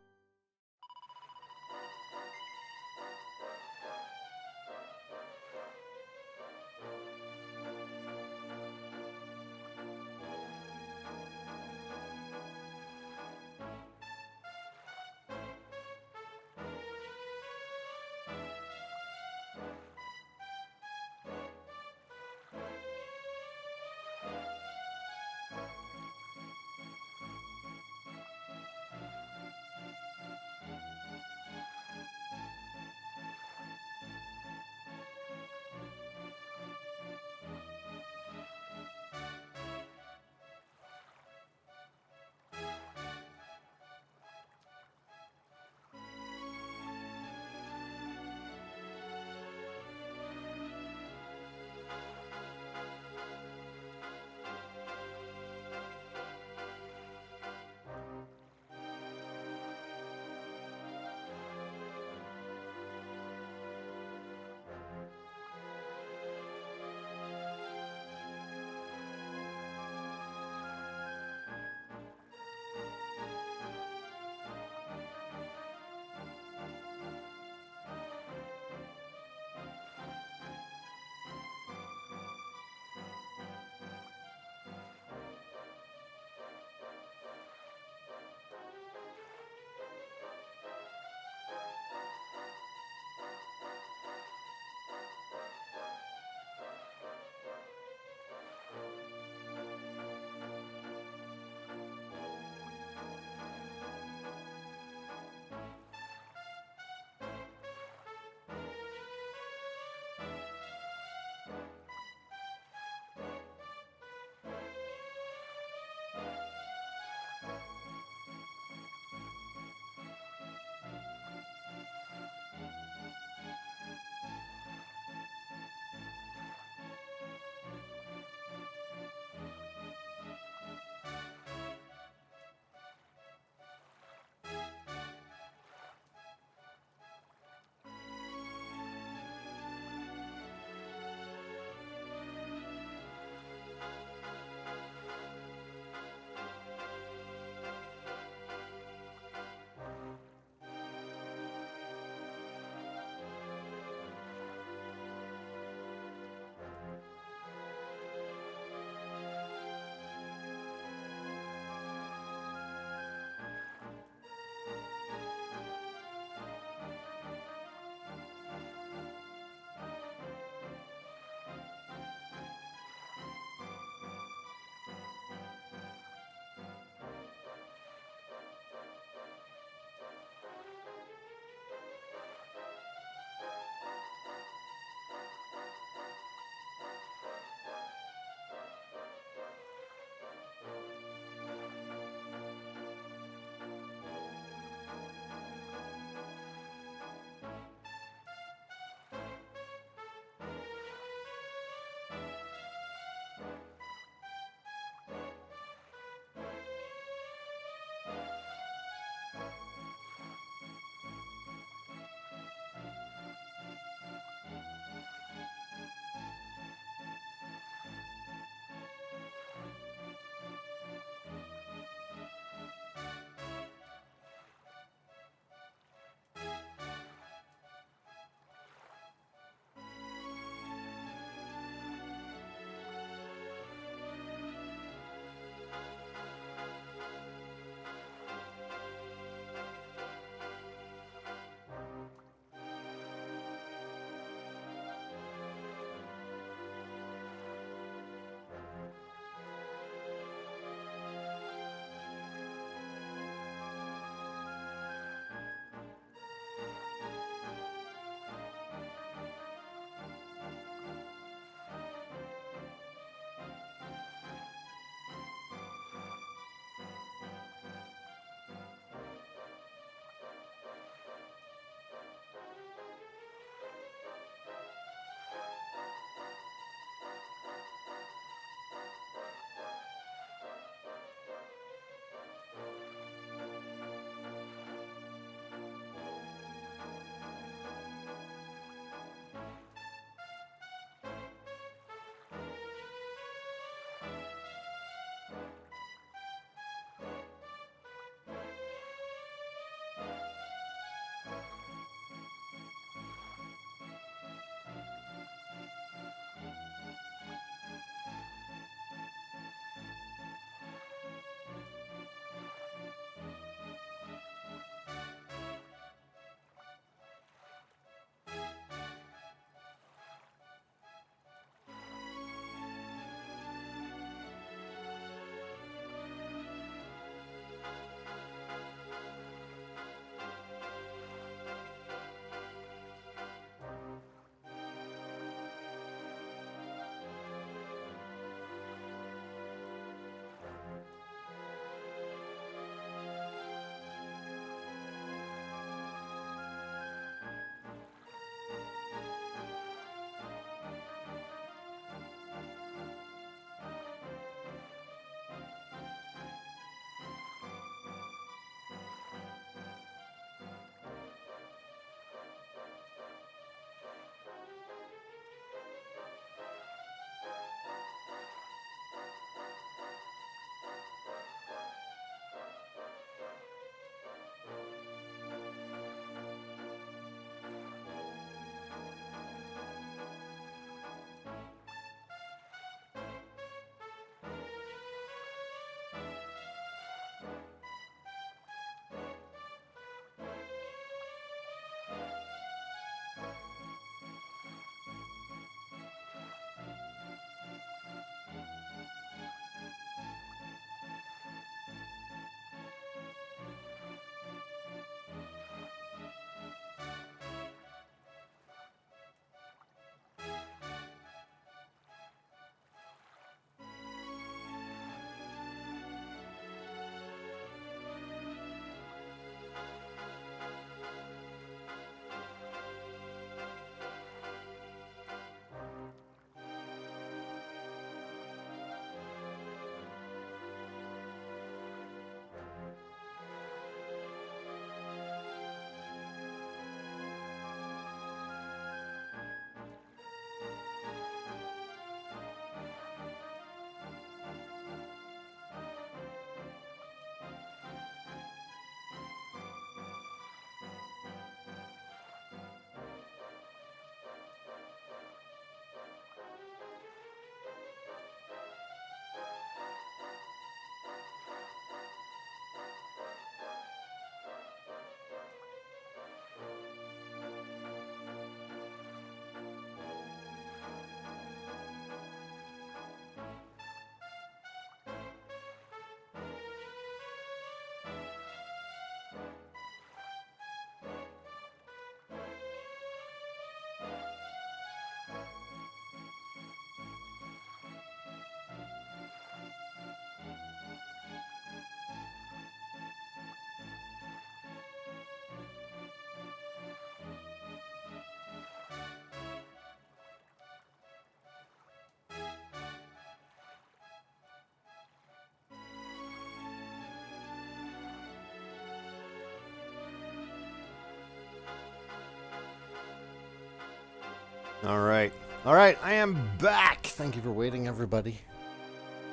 Alright. Alright, I am back! Thank you for waiting, everybody.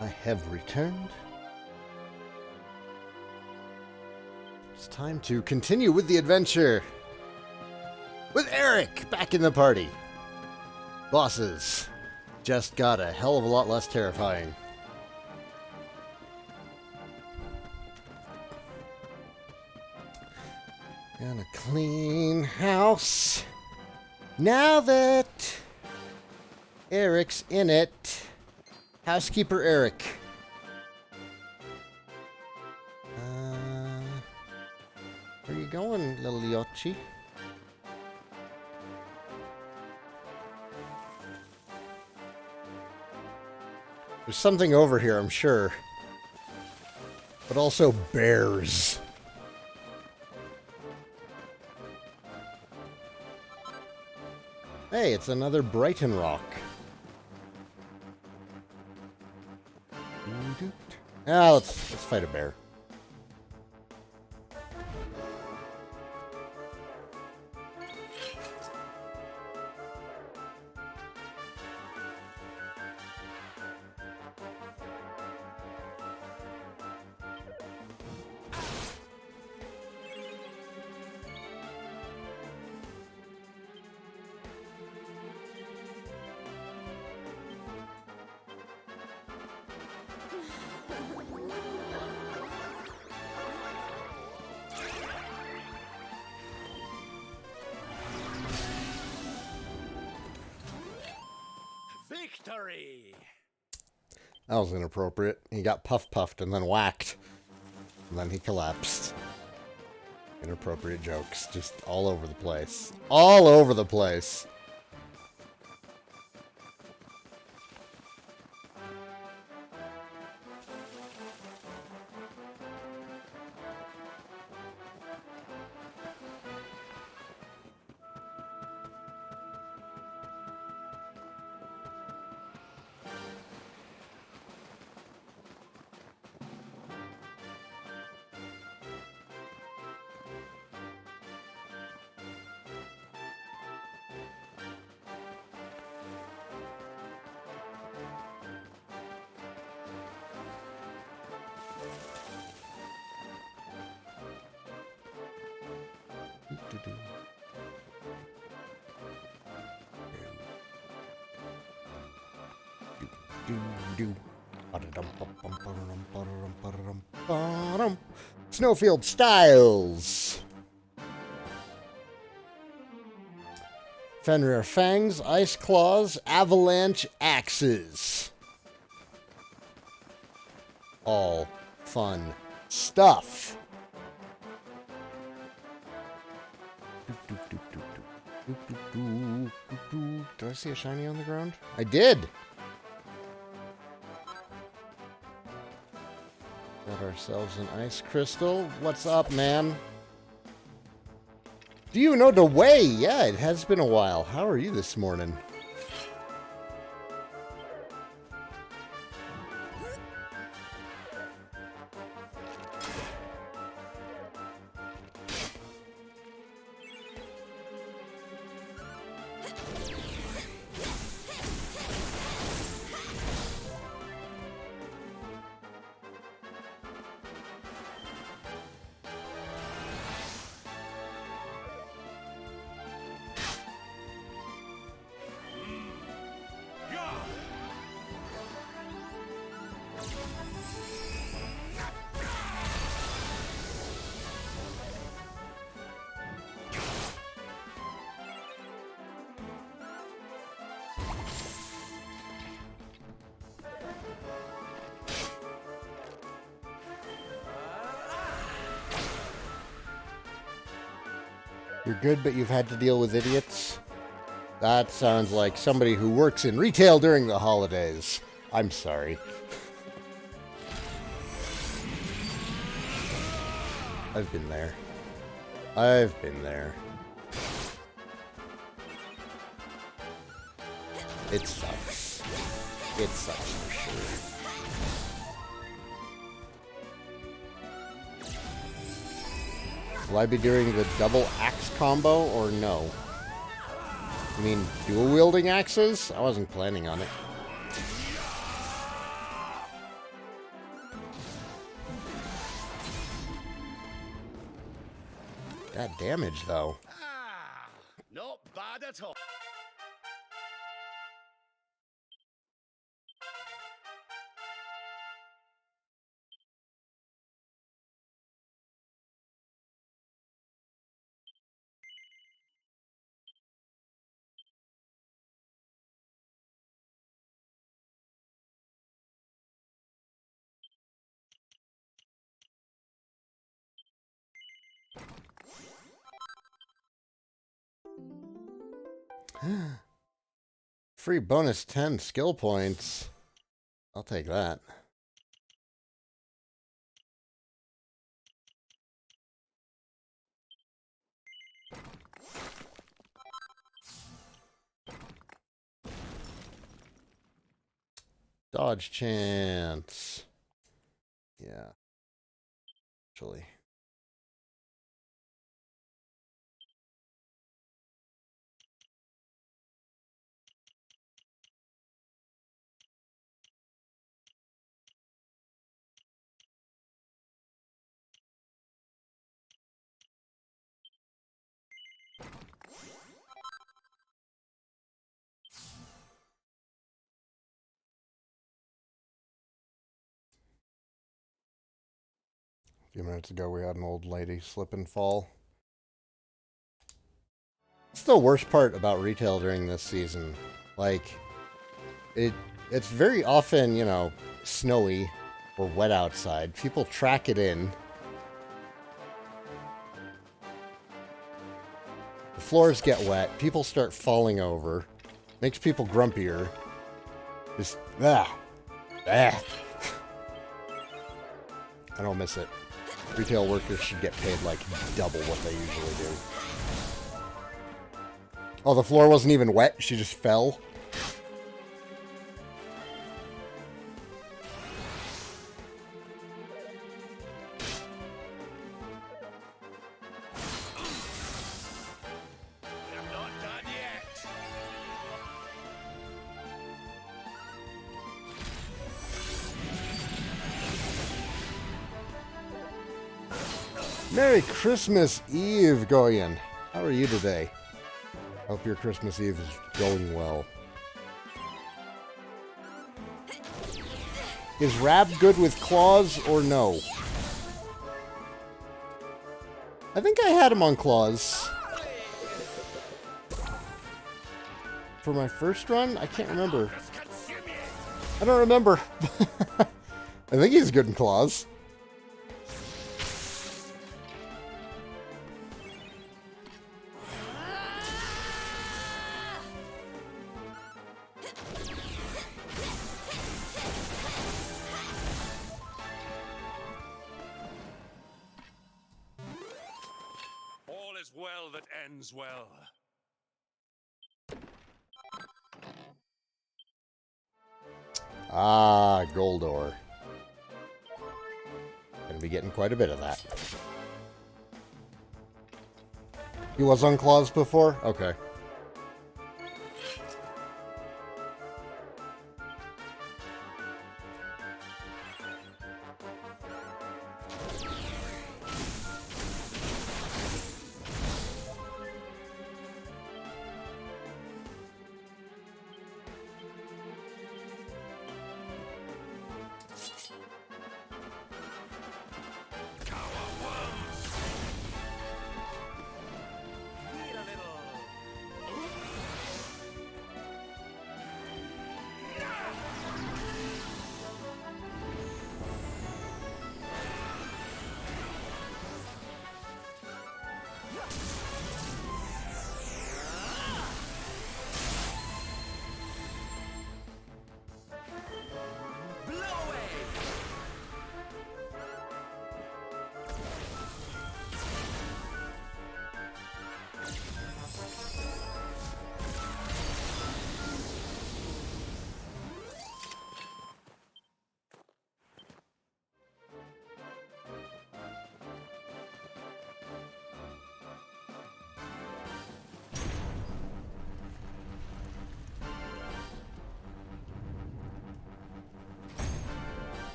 I have returned. It's time to continue with the adventure. With Eric back in the party. Bosses just got a hell of a lot less terrifying. Gonna clean house. Now that Eric's in it. Housekeeper Eric. Where you going, little Yochi? There's something over here, I'm sure. But also bears. Hey, it's another Brighton rock. Ah, let's fight a bear. Victory! That was inappropriate. He got puffed and then whacked. And then he collapsed. Inappropriate jokes. Just all over the place. All over the place. Snowfield Styles. Fenrir Fangs, Ice Claws, Avalanche Axes. All fun stuff. Did I see a shiny on the ground? I did! Got ourselves an ice crystal. What's up, man? Do you know the way? Yeah, it has been a while. How are you this morning? You're good, but you've had to deal with idiots? That sounds like somebody who works in retail during the holidays. I'm sorry. I've been there. I've been there. It sucks. It sucks for sure. Will I be doing the double axe combo or no? I mean, dual-wielding axes? I wasn't planning on it. That damage, though. Not bad at all. Free bonus 10 skill points. I'll take that. Dodge chance. Yeah. Actually. A few minutes ago, we had an old lady slip and fall. It's the worst part about retail during this season. Like, it's very often, you know, snowy or wet outside. People track it in. The floors get wet. People start falling over. Makes people grumpier. Just, I don't miss it. Retail workers should get paid like double what they usually do. Oh, the floor wasn't even wet. She just fell. I'm not done yet. Merry Christmas Eve, Goyen. How are you today? Hope your Christmas Eve is going well. Is Rab good with claws or no? I think I had him on claws. For my first run? I can't remember. I don't remember. I think he's good in claws. All is well that ends well. Ah, gold ore. Gonna be getting quite a bit of that. He was on claws before? Okay.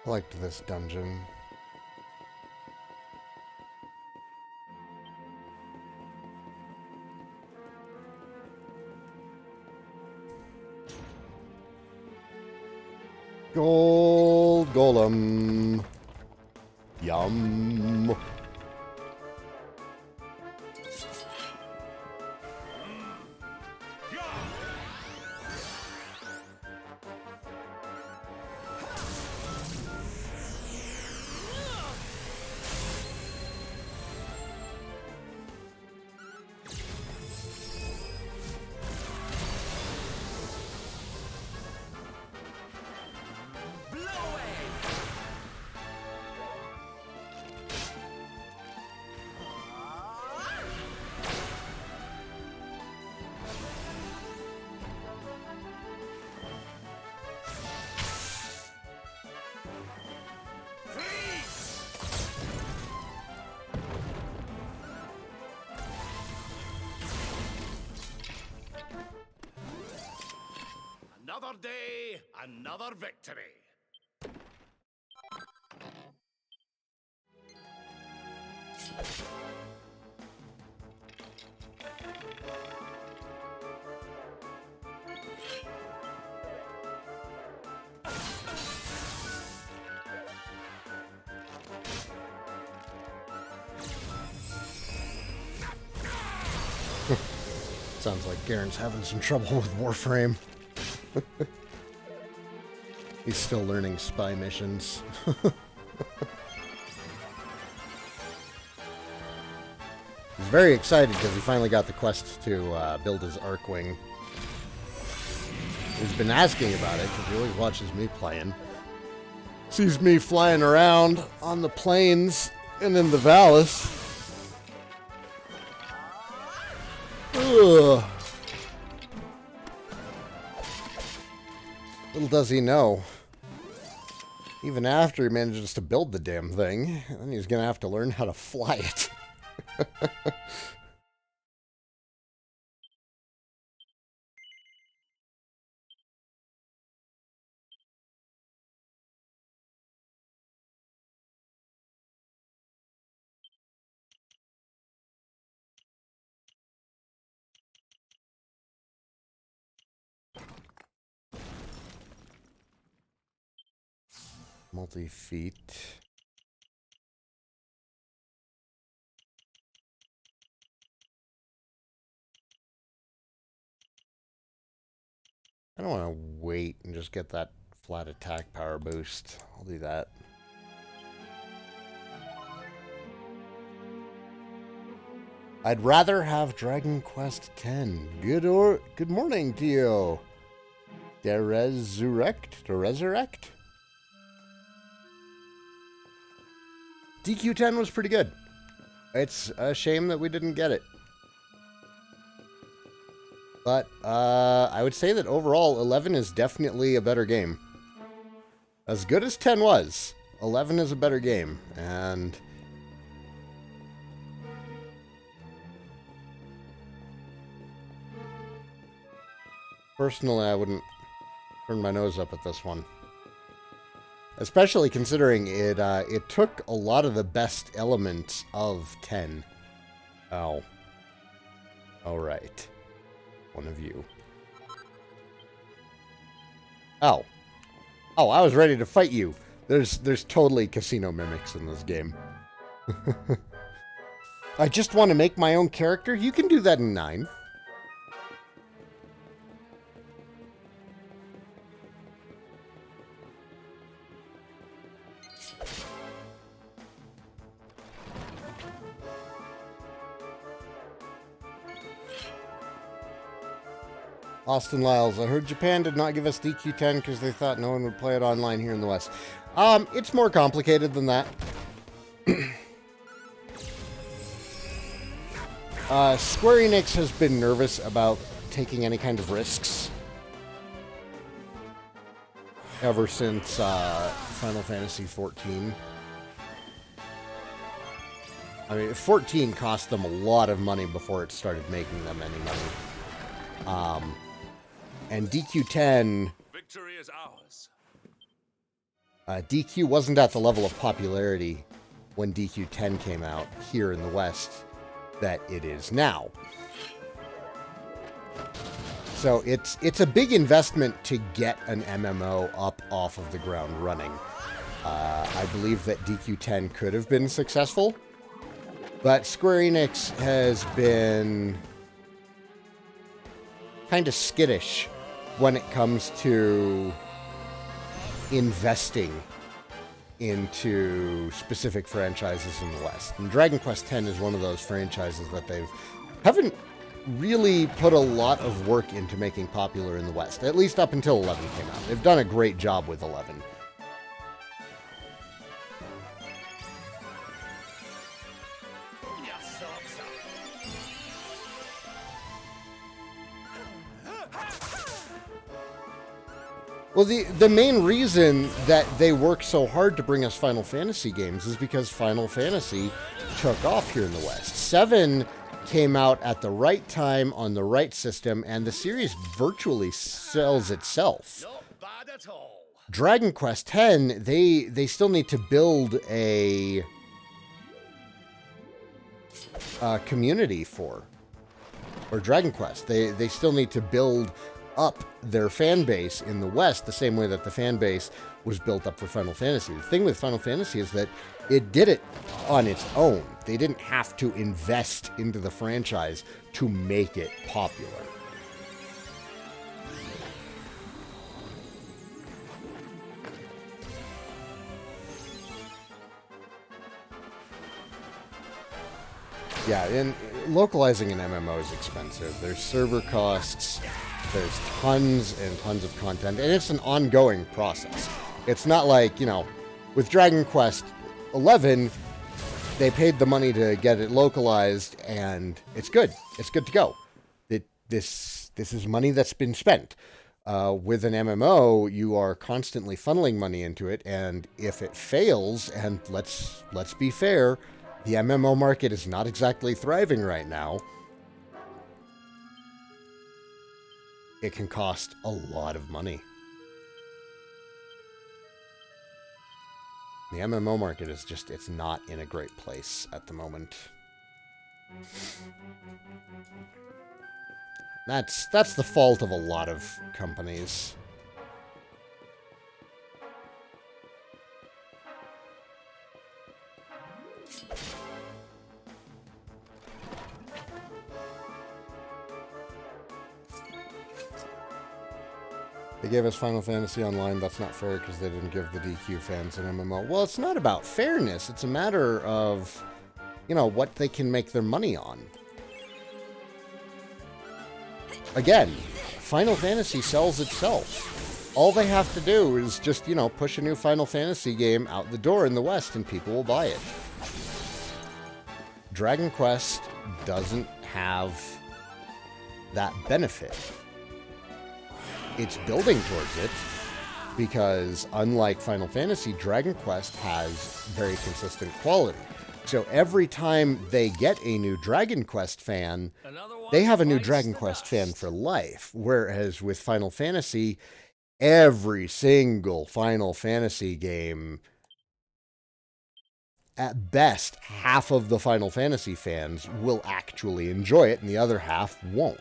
I liked this dungeon. Gold golem. Yum. Another day, another victory. Sounds like Garen's having some trouble with Warframe. He's still learning spy missions. He's very excited because he finally got the quest to build his Arcwing. He's been asking about it because he always watches me playing. Sees me flying around on the plains and in the valleys. Ugh. Little does he know, even after he manages to build the damn thing, then he's gonna have to learn how to fly it. Multi-feet. I don't want to wait and just get that flat attack power boost. I'll do that. I'd rather have Dragon Quest X. Good morning to you. The resurrect? DQ10 was pretty good. It's a shame that we didn't get it. But I would say that overall, 11 is definitely a better game. As good as 10 was, 11 is a better game. And personally, I wouldn't turn my nose up at this one. Especially considering it took a lot of the best elements of 10. Oh. Alright. One of you. Oh. Oh, I was ready to fight you. There's totally casino mimics in this game. I just want to make my own character? You can do that in 9. Austin Lyles, I heard Japan did not give us DQ10 because they thought no one would play it online here in the West. It's more complicated than that. Square Enix has been nervous about taking any kind of risks ever since Final Fantasy XIV. I mean, 14 cost them a lot of money before it started making them any money. And DQ10... Victory is ours. DQ wasn't at the level of popularity when DQ10 came out here in the West that it is now. So it's a big investment to get an MMO up off of the ground running. I believe that DQ10 could have been successful, but Square Enix has been kind of skittish when it comes to investing into specific franchises in the West. And Dragon Quest X is one of those franchises that haven't really put a lot of work into making popular in the West, at least up until 11 came out. They've done a great job with 11. Well, the main reason that they work so hard to bring us Final Fantasy games is because Final Fantasy took off here in the West. 7 came out at the right time on the right system, and the series virtually sells itself. Not bad at all. Dragon Quest X, they still need to build a community for. Or Dragon Quest. They still need to build up their fan base in the West the same way that the fan base was built up for Final Fantasy. The thing with Final Fantasy is that it did it on its own. They didn't have to invest into the franchise to make it popular. Yeah, and localizing an MMO is expensive. There's server costs. There's tons and tons of content, and it's an ongoing process. It's not like, with Dragon Quest 11, they paid the money to get it localized, and it's good. It's good to go. This is money that's been spent. With an MMO, you are constantly funneling money into it, and if it fails, and let's be fair, the MMO market is not exactly thriving right now, it can cost a lot of money. The MMO market is it's not in a great place at the moment. That's the fault of a lot of companies. They gave us Final Fantasy Online. That's not fair because they didn't give the DQ fans an MMO. Well, it's not about fairness. It's a matter of, what they can make their money on. Again, Final Fantasy sells itself. All they have to do is just, push a new Final Fantasy game out the door in the West and people will buy it. Dragon Quest doesn't have that benefit. It's building towards it because, unlike Final Fantasy, Dragon Quest has very consistent quality. So every time they get a new Dragon Quest fan, they have a new Dragon Quest fan for life. Whereas with Final Fantasy, every single Final Fantasy game, at best, half of the Final Fantasy fans will actually enjoy it and the other half won't.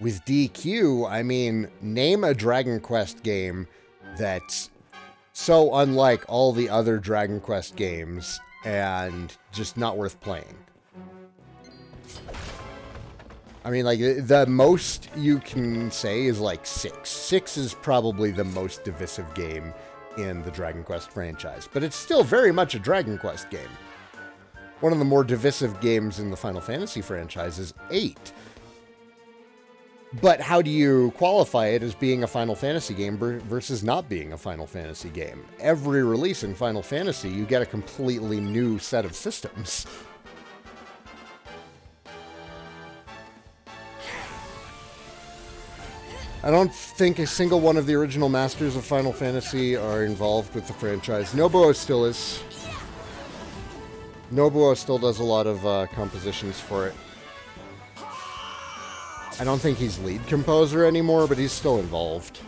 With DQ, name a Dragon Quest game that's so unlike all the other Dragon Quest games and just not worth playing. The most you can say is 6. 6 is probably the most divisive game in the Dragon Quest franchise, but it's still very much a Dragon Quest game. One of the more divisive games in the Final Fantasy franchise is 8. But how do you qualify it as being a Final Fantasy game versus not being a Final Fantasy game? Every release in Final Fantasy, you get a completely new set of systems. I don't think a single one of the original masters of Final Fantasy are involved with the franchise. Nobuo still is. Nobuo still does a lot of compositions for it. I don't think he's lead composer anymore, but he's still involved.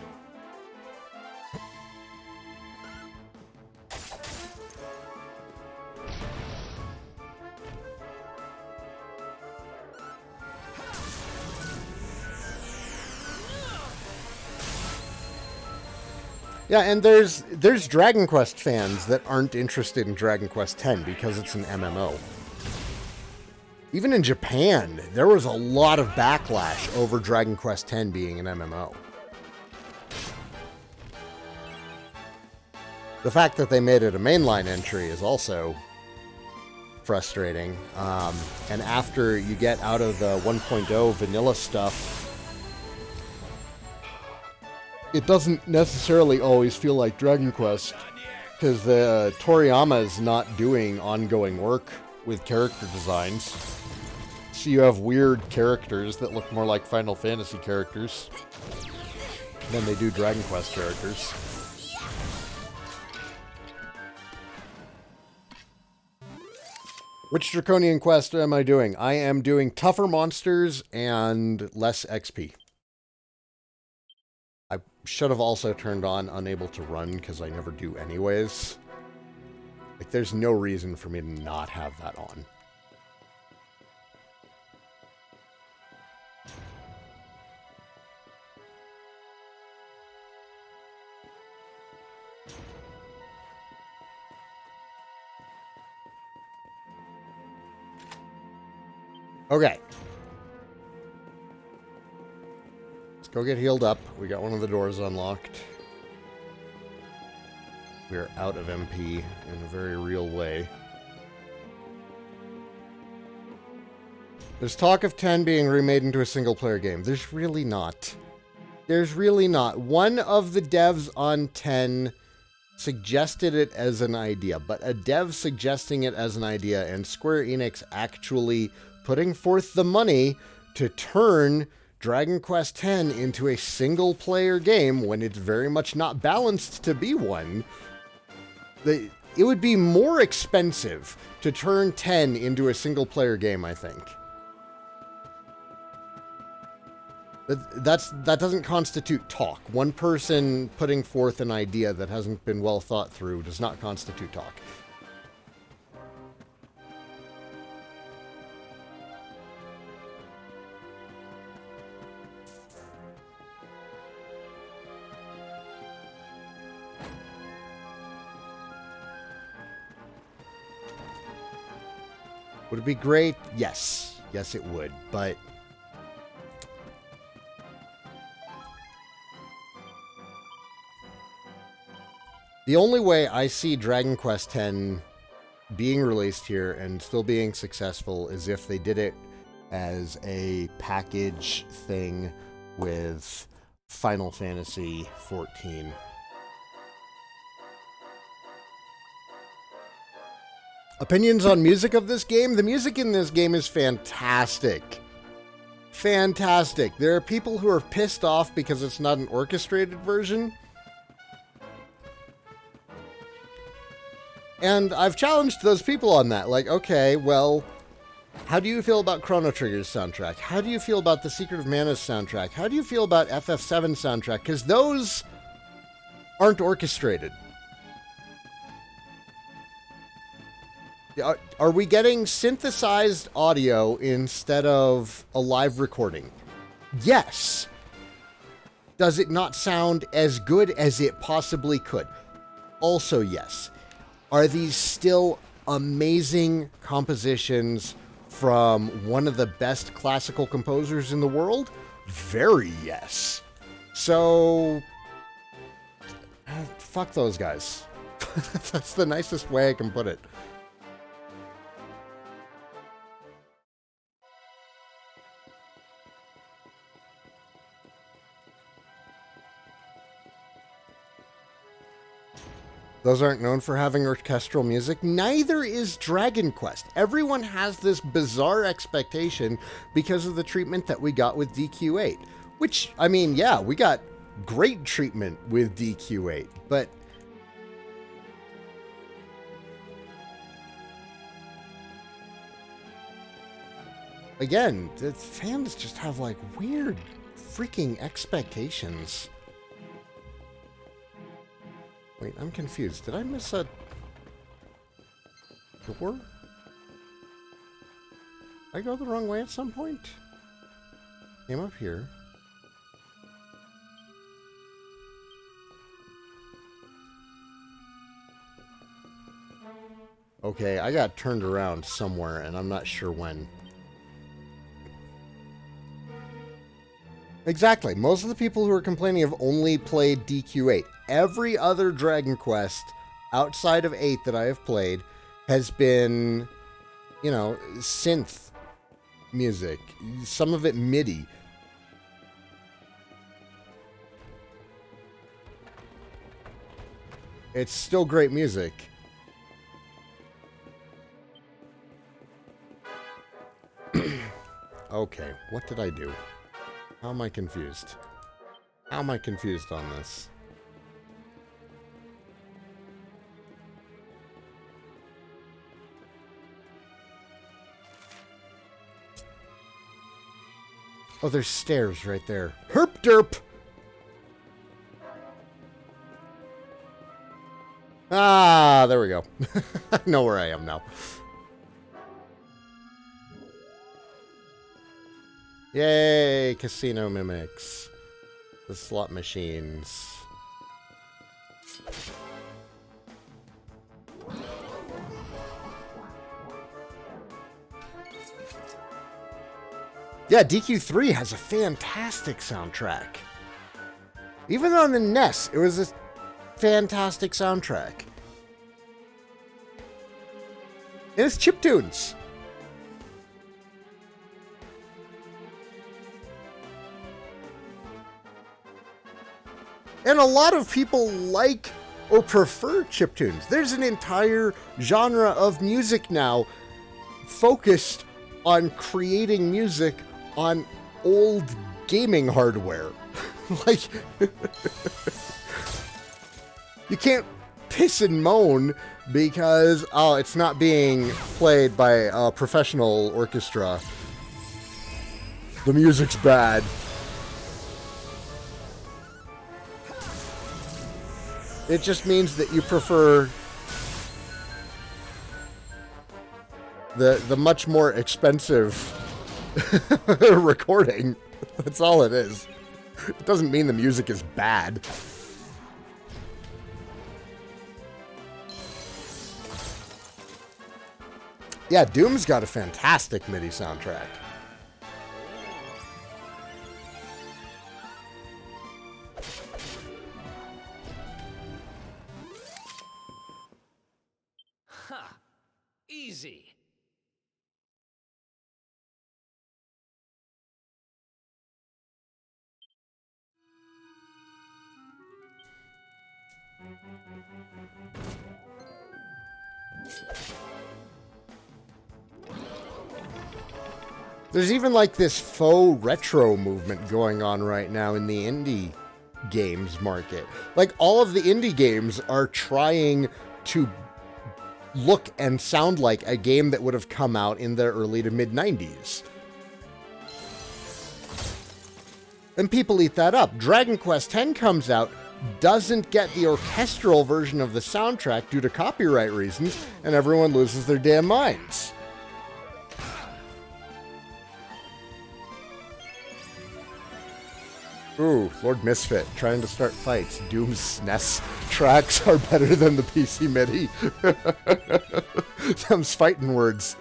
Yeah, and there's Dragon Quest fans that aren't interested in Dragon Quest X because it's an MMO. Even in Japan, there was a lot of backlash over Dragon Quest X being an MMO. The fact that they made it a mainline entry is also frustrating. And after you get out of the 1.0 vanilla stuff, it doesn't necessarily always feel like Dragon Quest, because Toriyama is not doing ongoing work with character designs. So you have weird characters that look more like Final Fantasy characters than they do Dragon Quest characters. Which Draconian quest am I doing? I am doing tougher monsters and less XP. I should have also turned on unable to run, because I never do anyways. Like, there's no reason for me to not have that on. Okay. Let's go get healed up. We got one of the doors unlocked. We're out of MP in a very real way. There's talk of 10 being remade into a single-player game. There's really not. There's really not. One of the devs on 10 suggested it as an idea, but a dev suggesting it as an idea and Square Enix actually putting forth the money to turn Dragon Quest X into a single-player game when it's very much not balanced to be one. It would be more expensive to turn 10 into a single-player game, I think. That doesn't constitute talk. One person putting forth an idea that hasn't been well thought through does not constitute talk. Would it be great? Yes. Yes, it would, but the only way I see Dragon Quest X being released here and still being successful is if they did it as a package thing with Final Fantasy XIV. Opinions on music of this game? The music in this game is fantastic. Fantastic. There are people who are pissed off because it's not an orchestrated version. And I've challenged those people on that. Like, okay, well, how do you feel about Chrono Trigger's soundtrack? How do you feel about the Secret of Mana's soundtrack? How do you feel about FF7's soundtrack? Because those aren't orchestrated. Are we getting synthesized audio instead of a live recording? Yes. Does it not sound as good as it possibly could? Also, yes. Are these still amazing compositions from one of the best classical composers in the world? Very yes. So, fuck those guys. That's the nicest way I can put it. Those aren't known for having orchestral music. Neither is Dragon Quest. Everyone has this bizarre expectation because of the treatment that we got with DQ8. Which, I mean, yeah, we got great treatment with DQ8, but again, the fans just have like weird freaking expectations. Wait, I'm confused. Did I miss a door? Did I go the wrong way at some point? Came up here. Okay, I got turned around somewhere, and I'm not sure when. Exactly. Most of the people who are complaining have only played DQ8. Every other Dragon Quest outside of 8 that I have played has been, you know, synth music. Some of it MIDI. It's still great music. Okay, what did I do? How am I confused? How am I confused on this? Oh, there's stairs right there. Herp derp! Ah, there we go. I know where I am now. Yay, casino mimics. The slot machines. Yeah, DQ3 has a fantastic soundtrack. Even on the NES, it was a fantastic soundtrack. And it's chiptunes. And a lot of people like or prefer chiptunes. There's an entire genre of music now focused on creating music on old gaming hardware. Like, you can't piss and moan because, oh, it's not being played by a professional orchestra. The music's bad. It just means that you prefer the much more expensive recording. That's all it is. It doesn't mean the music is bad. Yeah, Doom's got a fantastic MIDI soundtrack. Ha! Easy. There's even like this faux retro movement going on right now in the indie games market. Like all of the indie games are trying to look and sound like a game that would have come out in the early to mid 90s. And people eat that up. Dragon Quest X comes out, doesn't get the orchestral version of the soundtrack due to copyright reasons, and everyone loses their damn minds. Ooh, Lord Misfit, trying to start fights. Doom's SNES tracks are better than the PC MIDI. Them's fighting words.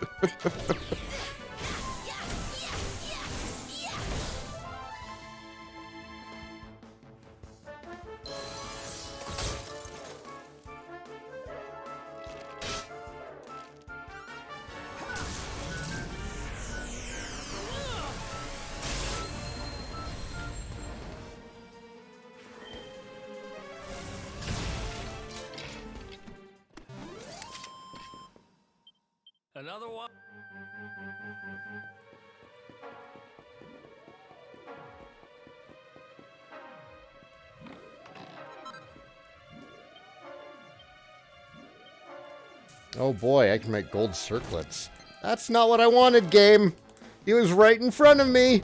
Another one. Oh boy, I can make gold circlets. That's not what I wanted, game. He was right in front of me.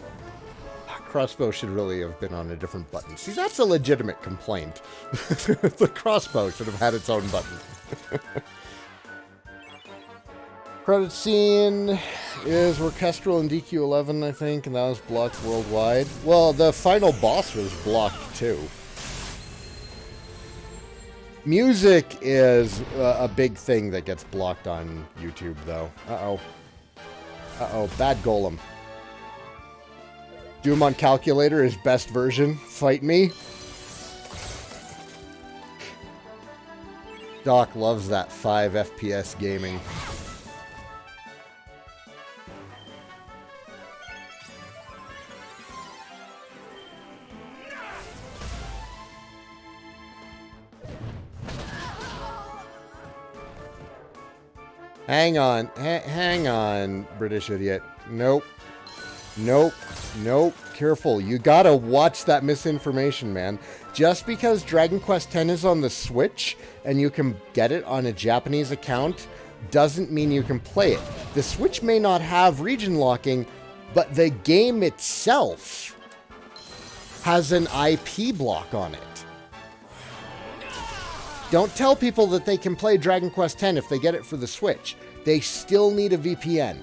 Crossbow should really have been on a different button. See, that's a legitimate complaint. The crossbow should have had its own button. Credit scene is orchestral in DQ11, I think, and that was blocked worldwide. Well, the final boss was blocked, too. Music is a big thing that gets blocked on YouTube, though. Uh-oh. Uh-oh, bad golem. Doom on calculator is best version. Fight me. Doc loves that 5 FPS gaming. Hang on. Hang on, British idiot. Nope. Nope. Nope. Careful. You gotta watch that misinformation, man. Just because Dragon Quest X is on the Switch and you can get it on a Japanese account doesn't mean you can play it. The Switch may not have region locking, but the game itself has an IP block on it. Don't tell people that they can play Dragon Quest X if they get it for the Switch. They still need a VPN.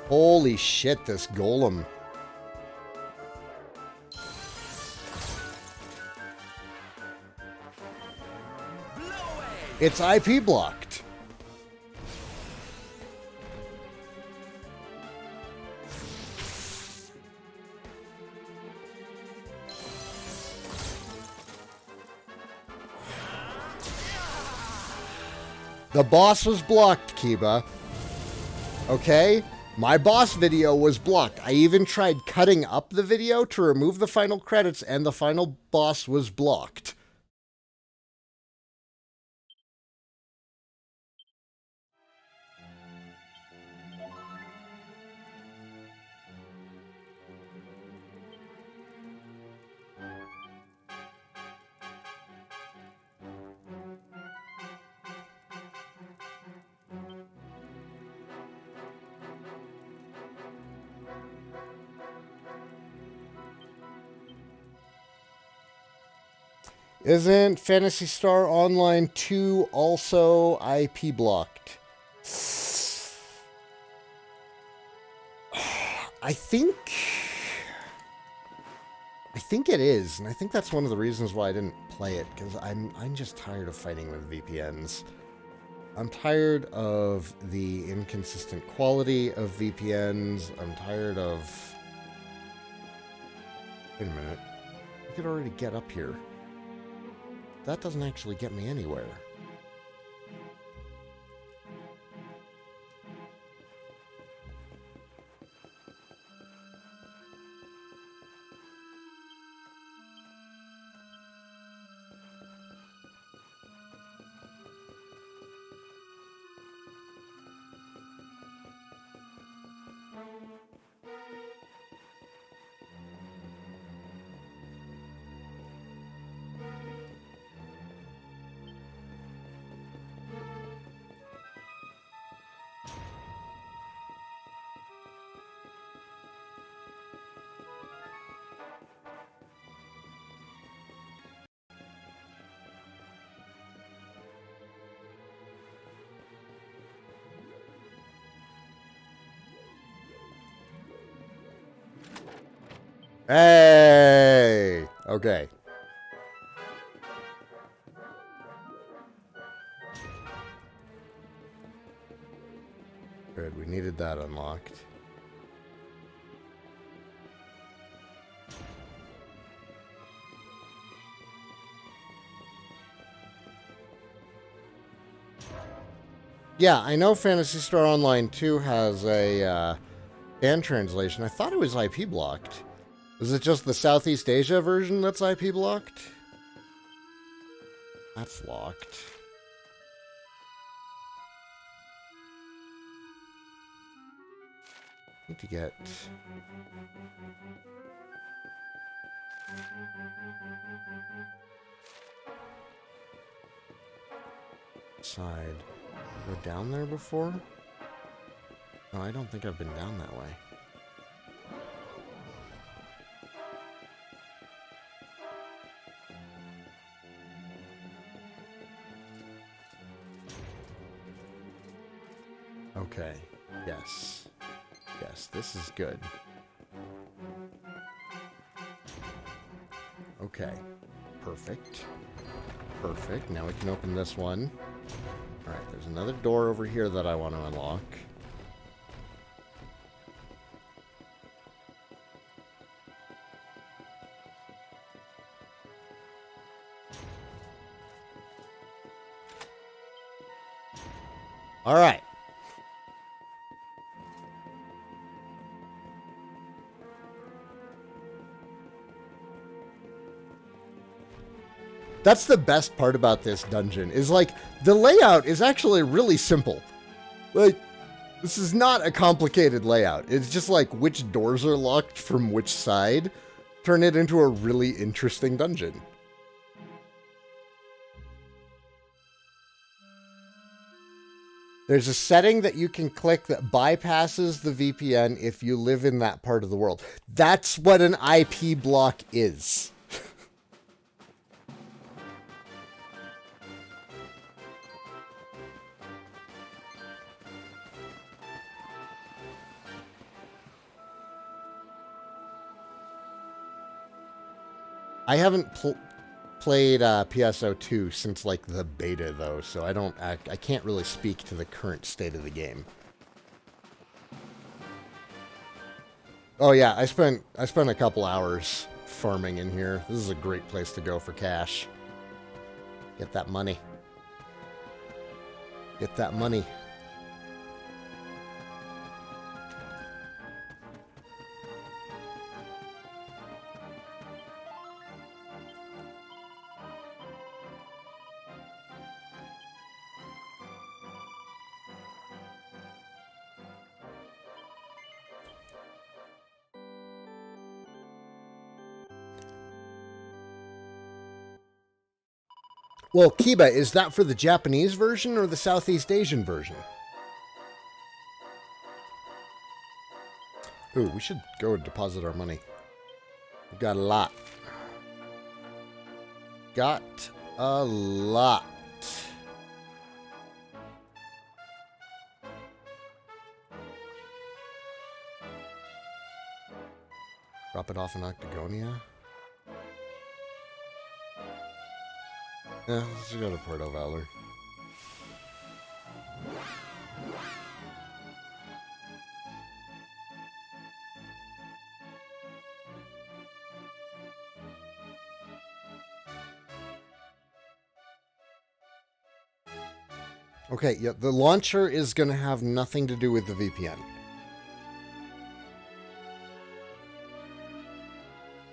Holy shit, this golem. It's IP blocked. The boss was blocked, Kiba. Okay? My boss video was blocked. I even tried cutting up the video to remove the final credits, and the final boss was blocked. Isn't Phantasy Star Online 2 also IP blocked? I think it is, and I think that's one of the reasons why I didn't play it, because I'm just tired of fighting with VPNs. I'm tired of the inconsistent quality of VPNs. I'm tired of... Wait a minute. I could already get up here. That doesn't actually get me anywhere. Hey! Okay. Good, we needed that unlocked. Yeah, I know Phantasy Star Online 2 has a band translation. I thought it was IP blocked. Is it just the Southeast Asia version that's IP blocked? That's locked. Need to get... Side. Go down there before? No, I don't think I've been down that way. Okay. Yes. Yes, this is good. Okay. Perfect. Perfect. Now we can open this one. Alright, there's another door over here that I want to unlock. Alright. That's the best part about this dungeon, is like, the layout is actually really simple. Like, this is not a complicated layout. It's just like which doors are locked from which side turn it into a really interesting dungeon. There's a setting that you can click that bypasses the VPN if you live in that part of the world. That's what an IP block is. I haven't played PSO2 since like the beta though, so I can't really speak to the current state of the game. Oh yeah, I spent a couple hours farming in here. This is a great place to go for cash. Get that money. Get that money. Well, Kiba, is that for the Japanese version or the Southeast Asian version? Ooh, we should go and deposit our money. We've got a lot. Got a lot. Drop it off in Octagonia. Yeah, let's go to Porto Valor. Okay, yeah, the launcher is going to have nothing to do with the VPN.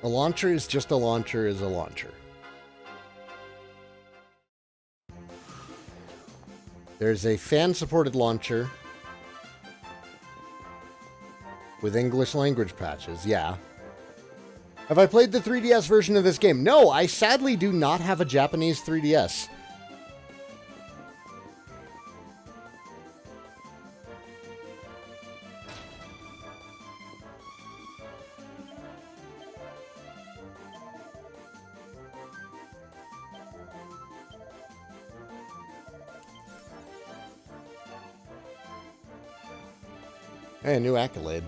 A launcher is just a launcher is a launcher. There's a fan-supported launcher with English language patches, yeah. Have I played the 3DS version of this game? No, I sadly do not have a Japanese 3DS. Hey, a new accolade.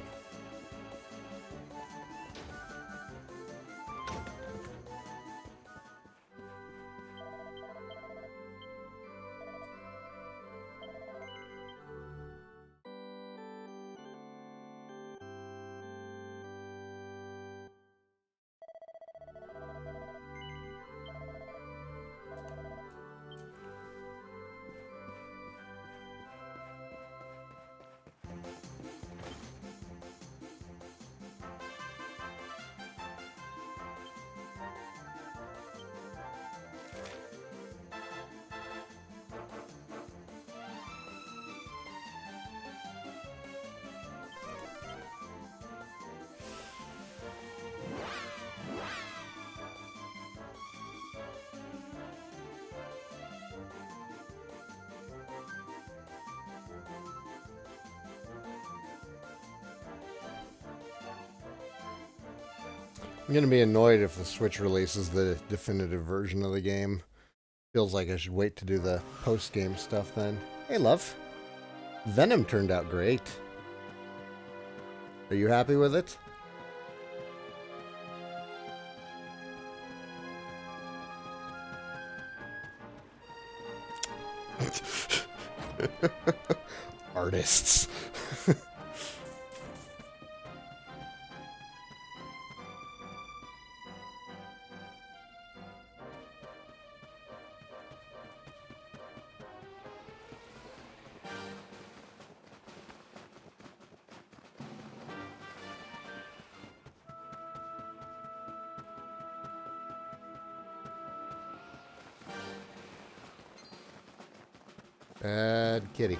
I'm gonna be annoyed if the Switch releases the definitive version of the game. Feels like I should wait to do the post-game stuff then. Hey, love. Venom turned out great. Are you happy with it? Artists. Bad kitty.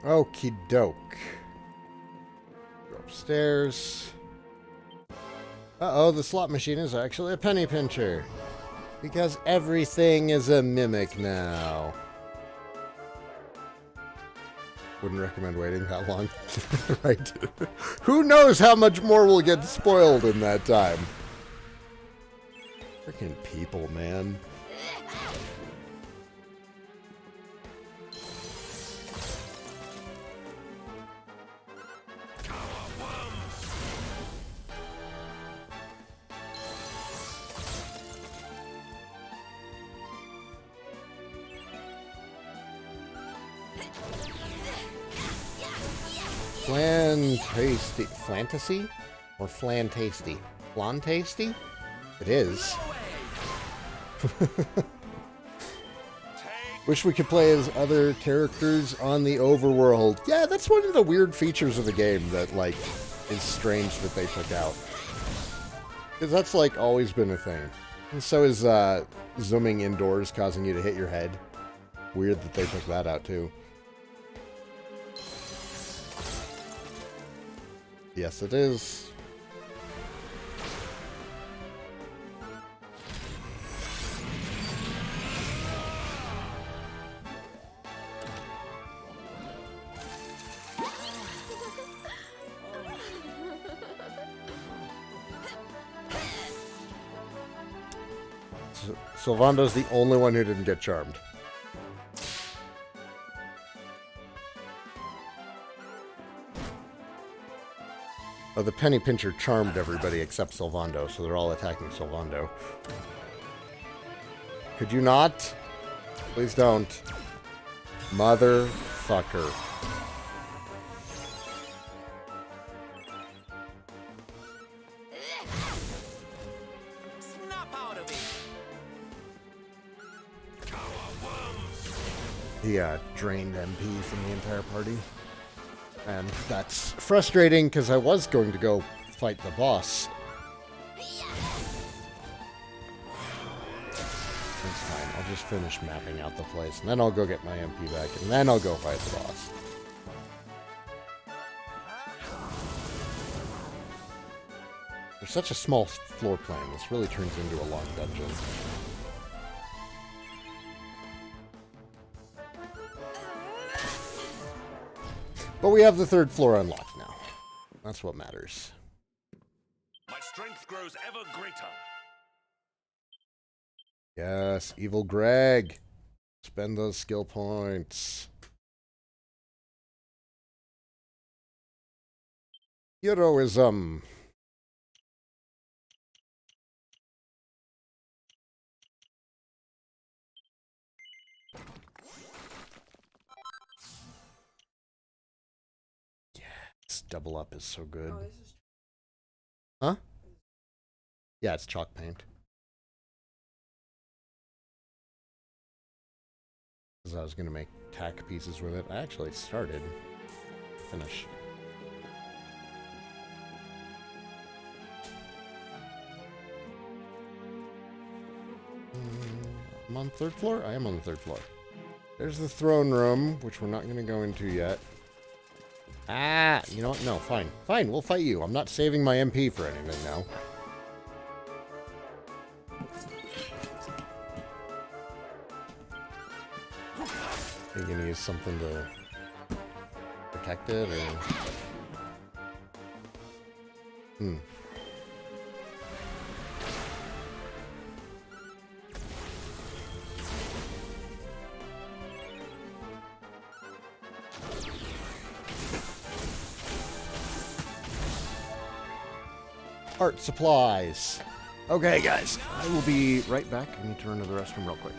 Okie doke. Go upstairs. Uh-oh, the slot machine is actually a penny pincher. Because everything is a mimic now. Wouldn't recommend waiting that long. Right. Who knows how much more will get spoiled in that time. Freaking people, man. Flan-tasty. Flantasy? Or flan-tasty? Flan-tasty? It is. Wish we could play as other characters on the overworld. Yeah, that's one of the weird features of the game that, like, is strange that they took out. Because that's, like, always been a thing. And so is, zooming indoors causing you to hit your head. Weird that they took that out, too. Yes, it is. Sylvando's the only one who didn't get charmed. Oh, the penny pincher charmed everybody except Sylvando, so they're all attacking Sylvando. Could you not? Please don't. Motherfucker. Snap out of it. He drained MP from the entire party. And that's frustrating because I was going to go fight the boss. It's fine. I'll just finish mapping out the place, and then I'll go get my MP back, and then I'll go fight the boss. There's such a small floor plan. This really turns into a long dungeon. But we have the third floor unlocked now. That's what matters. My strength grows ever greater. Yes, Evil Greg. Spend those skill points. Heroism. Double up is so good. Oh, huh? Yeah, it's chalk paint. Because I was going to make tack pieces with it. I actually started. Finish. I'm on the 3rd floor? I am on the 3rd floor. There's the throne room, which we're not going to go into yet. Ah, you know what? No, fine. Fine, we'll fight you. I'm not saving my MP for anything now. Are you going to use something to protect it, or... Art supplies. Okay, guys. I will be right back. I need to run to the restroom real quick.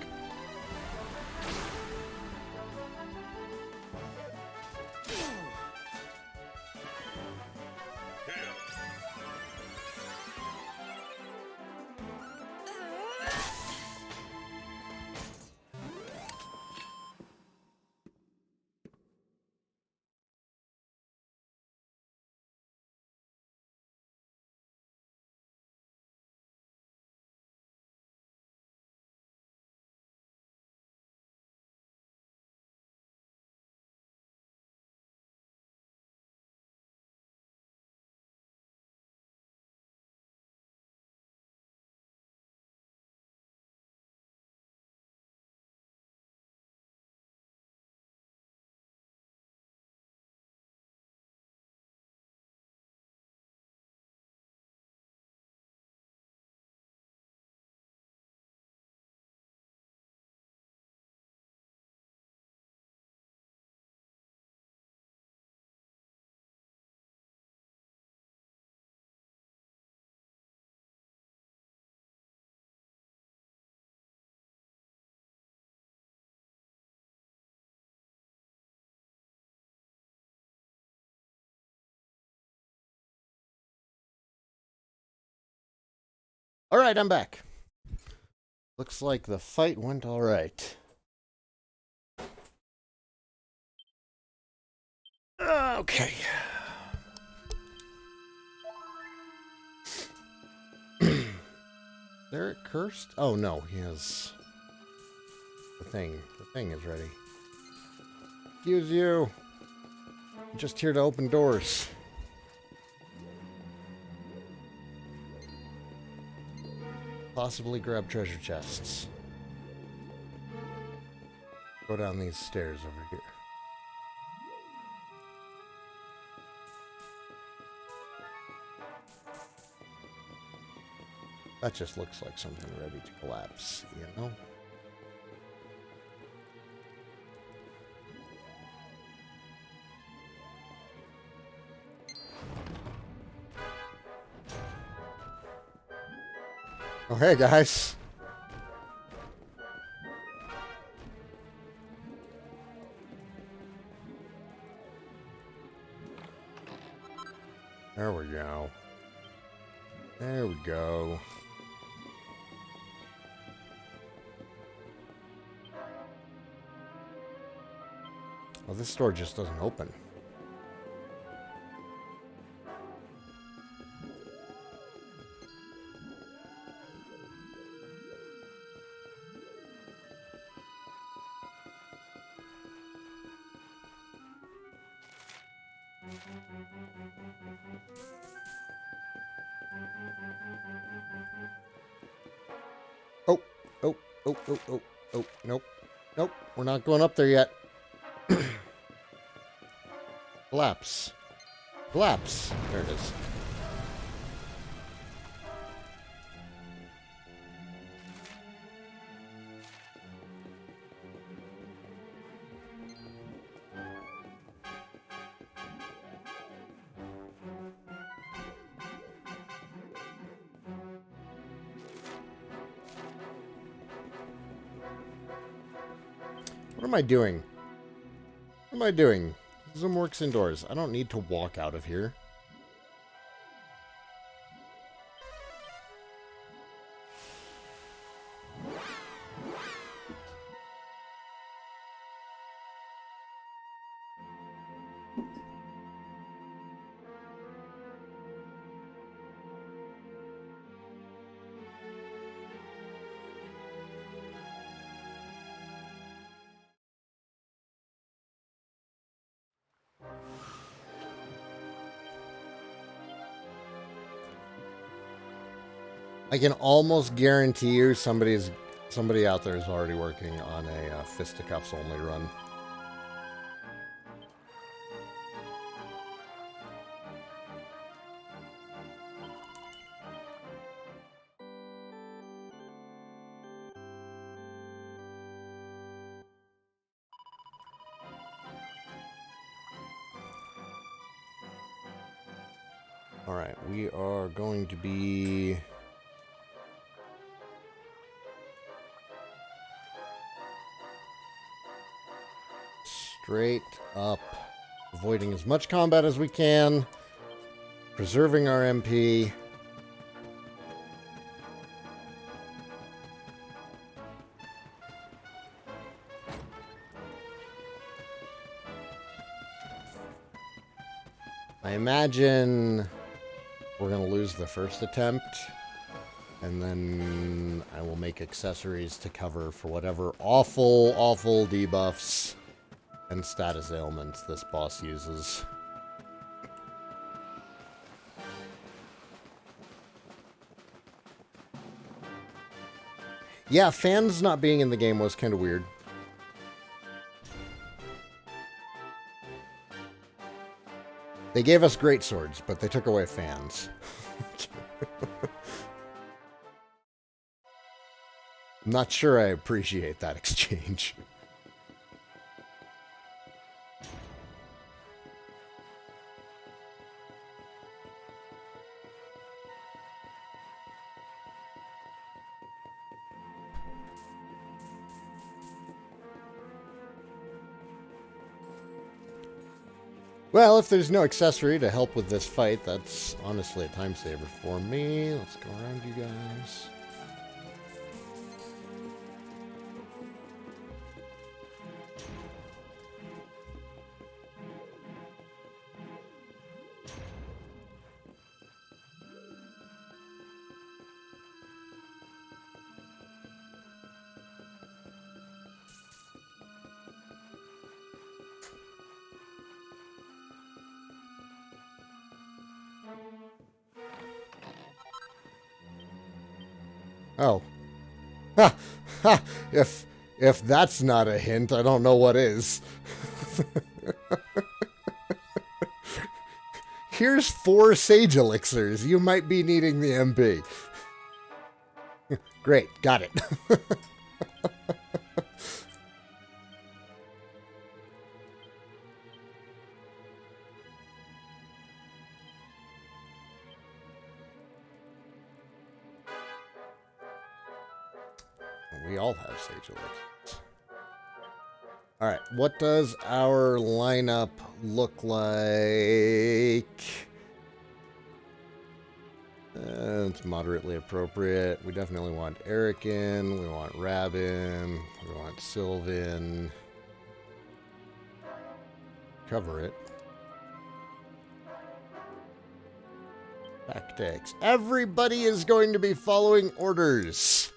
Alright, I'm back. Looks like the fight went alright. Okay. There it cursed? Oh no, he has the thing. The thing is ready. Excuse you. I'm just here to open doors. Possibly grab treasure chests. Go down these stairs over here. That just looks like something ready to collapse, you know? Oh, hey, guys. There we go. There we go. Well, this door just doesn't open. Oh, oh, oh, oh, oh, oh, nope. Nope, we're not going up there yet. Collapse. Collapse. There it is. What am I doing? What am I doing? Zoom works indoors. I don't need to walk out of here. I can almost guarantee you somebody out there is already working on a fisticuffs only run. Alright, we are going to be... straight up, avoiding as much combat as we can, preserving our MP. I imagine we're going to lose the first attempt, and then I will make accessories to cover for whatever awful, awful debuffs and status ailments this boss uses. Yeah, fans not being in the game was kind of weird. They gave us great swords, but they took away fans. I'm not sure I appreciate that exchange. Well, if there's no accessory to help with this fight, that's honestly a time saver for me. Let's go around you guys. Oh. Ha! Ha! If that's not a hint, I don't know what is. Here's 4 sage elixirs. You might be needing the MP. Great, got it. We all have sage elixirs. Alright, what does our lineup look like? It's moderately appropriate. We definitely want Eric in. We want Rabin. We want Sylvan. Cover it. Tactics. Everybody is going to be following orders.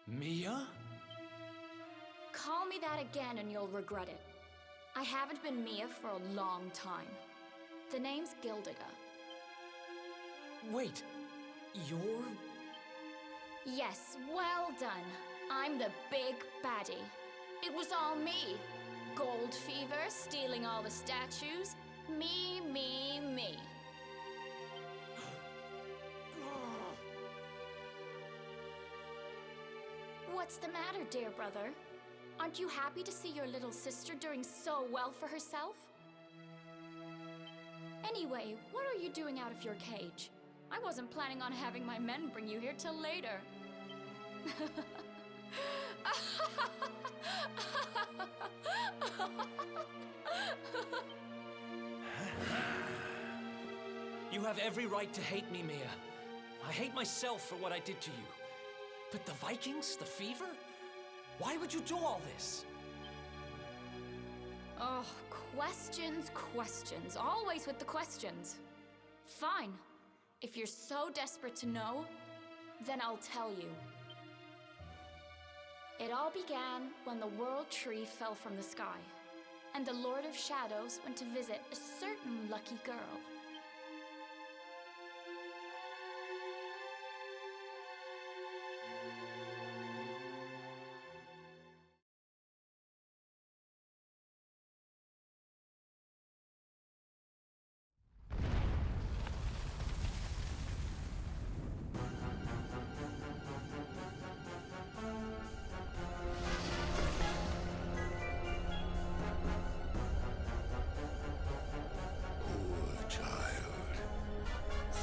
Mia? Call me that again and you'll regret it. I haven't been Mia for a long time. The name's Gildiga. Wait, you're... Yes, well done. I'm the big baddie. It was all me. Gold fever, stealing all the statues. Me, me, me. What's the matter, dear brother? Aren't you happy to see your little sister doing so well for herself? Anyway, what are you doing out of your cage? I wasn't planning on having my men bring you here till later. You have every right to hate me, Mia. I hate myself for what I did to you. But the Vikings, the fever? Why would you do all this? Oh, questions, questions. Always with the questions. Fine. If you're so desperate to know, then I'll tell you. It all began when the World Tree fell from the sky, and the Lord of Shadows went to visit a certain lucky girl.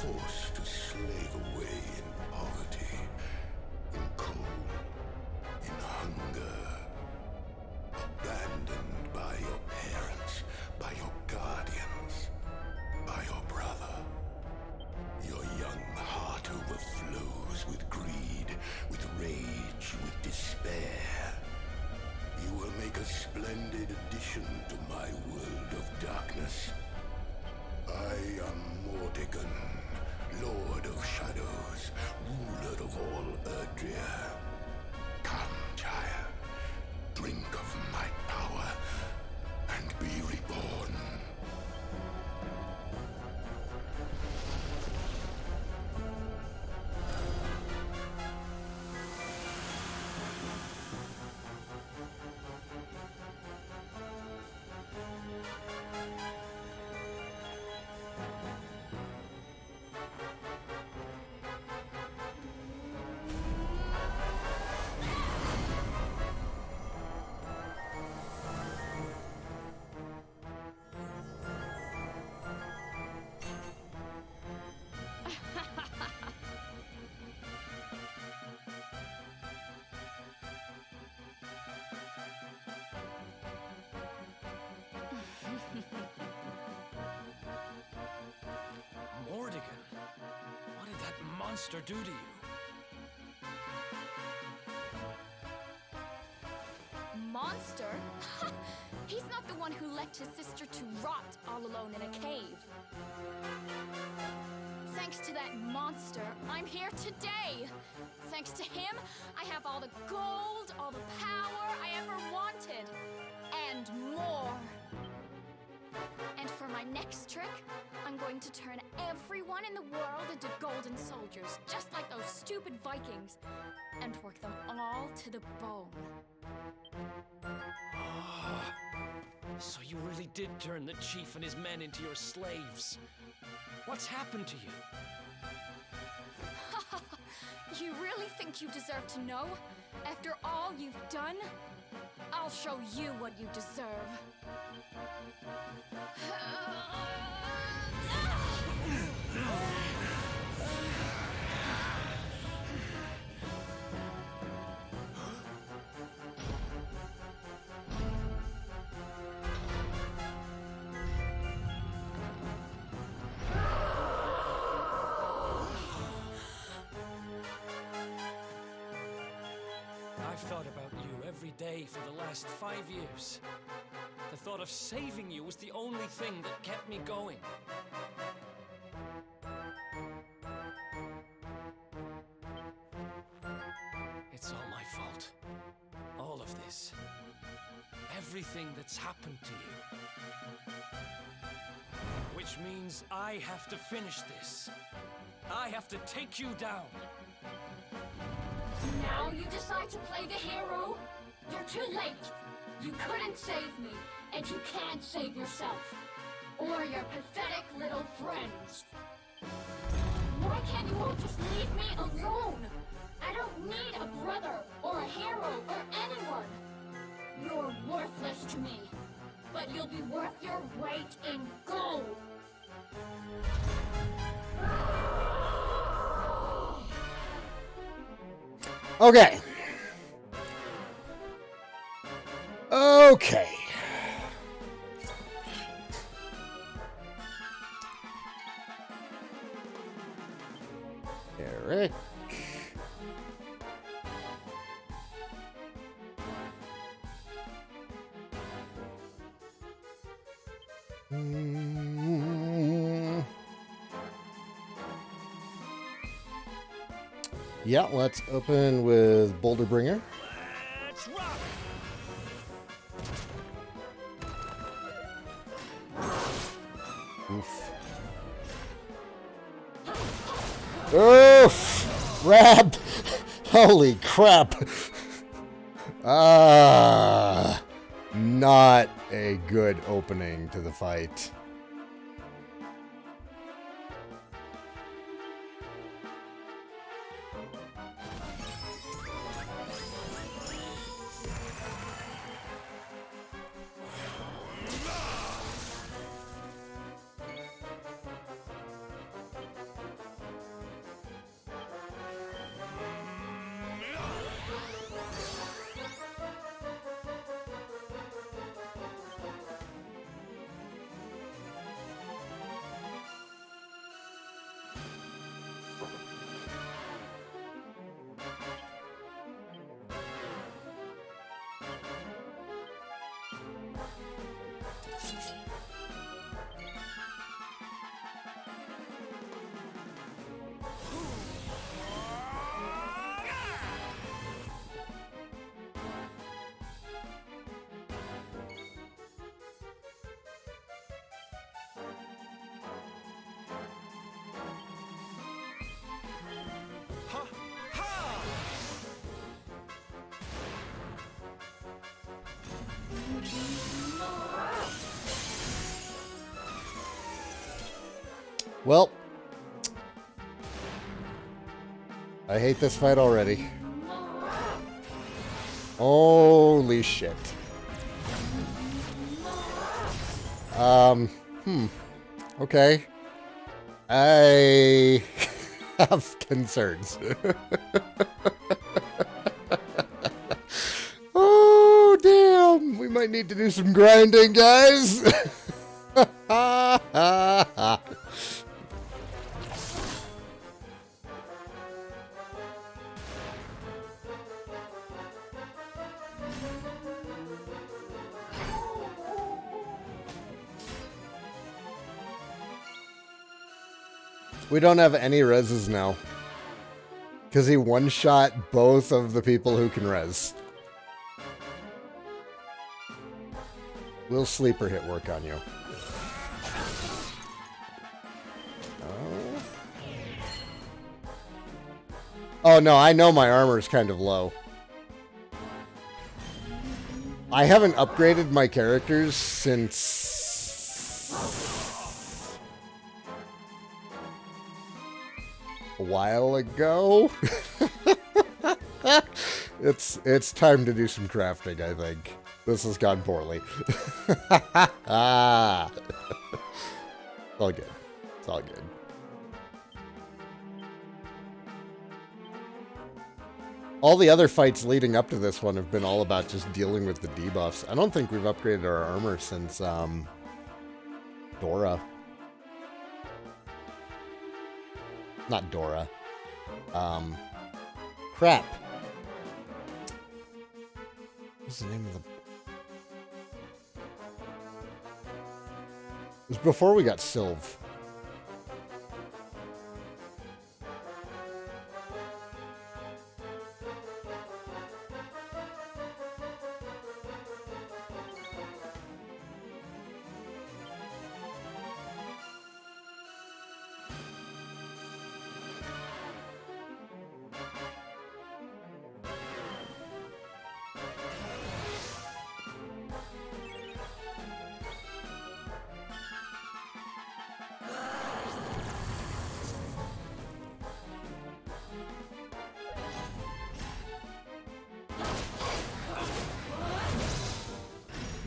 Forced to slave away in poverty, in cold, in hunger, abandoned by your parents, by your guardians, by your brother. Your young heart overflows with greed, with rage, with despair. You will make a splendid addition to my world of darkness. I am Mordegon, Lord of Shadows, ruler of all Erdrea. Come, child, drink of my power, and be reborn. Mordegon, what did that monster do to you? Monster? He's not the one who left his sister to rot all alone in a cave. Thanks to that monster, I'm here today. Thanks to him, I have all the gold, all the power I ever wanted. And more. And for my next trick, I'm going to turn everyone in the world into golden soldiers, just like those stupid Vikings, and work them all to the bone. So you really did turn the chief and his men into your slaves. What's happened to you? You really think you deserve to know? After all you've done? I'll show you what you deserve. I've thought about you every day for the last 5 years. The thought of saving you was the only thing that kept me going. It's all my fault. All of this. Everything that's happened to you. Which means I have to finish this. I have to take you down. Now you decide to play the hero? You're too late. You couldn't save me, and you can't save yourself. Or your pathetic little friends. Why can't you all just leave me alone? I don't need a brother, or a hero, or anyone. You're worthless to me, but you'll be worth your weight in gold. Okay. Okay. Eric. Yeah, let's open with Boulder Bringer. Let's rock! Oof. Oof! Rab! Holy crap! Not a good opening to the fight. Well, I hate this fight already. Holy shit. Okay. I have concerns. Oh, damn. We might need to do some grinding, guys. We don't have any reses now. Because he one-shot both of the people who can res. Will sleeper hit work on you? Oh no, I know my armor is kind of low. I haven't upgraded my characters since a while ago. It's time to do some crafting, I think. This has gone poorly. It's all good. It's all good. All the other fights leading up to this one have been all about just dealing with the debuffs. I don't think we've upgraded our armor since Dora. Not Dora. Crap. What's the name of the... It was before we got Sylve.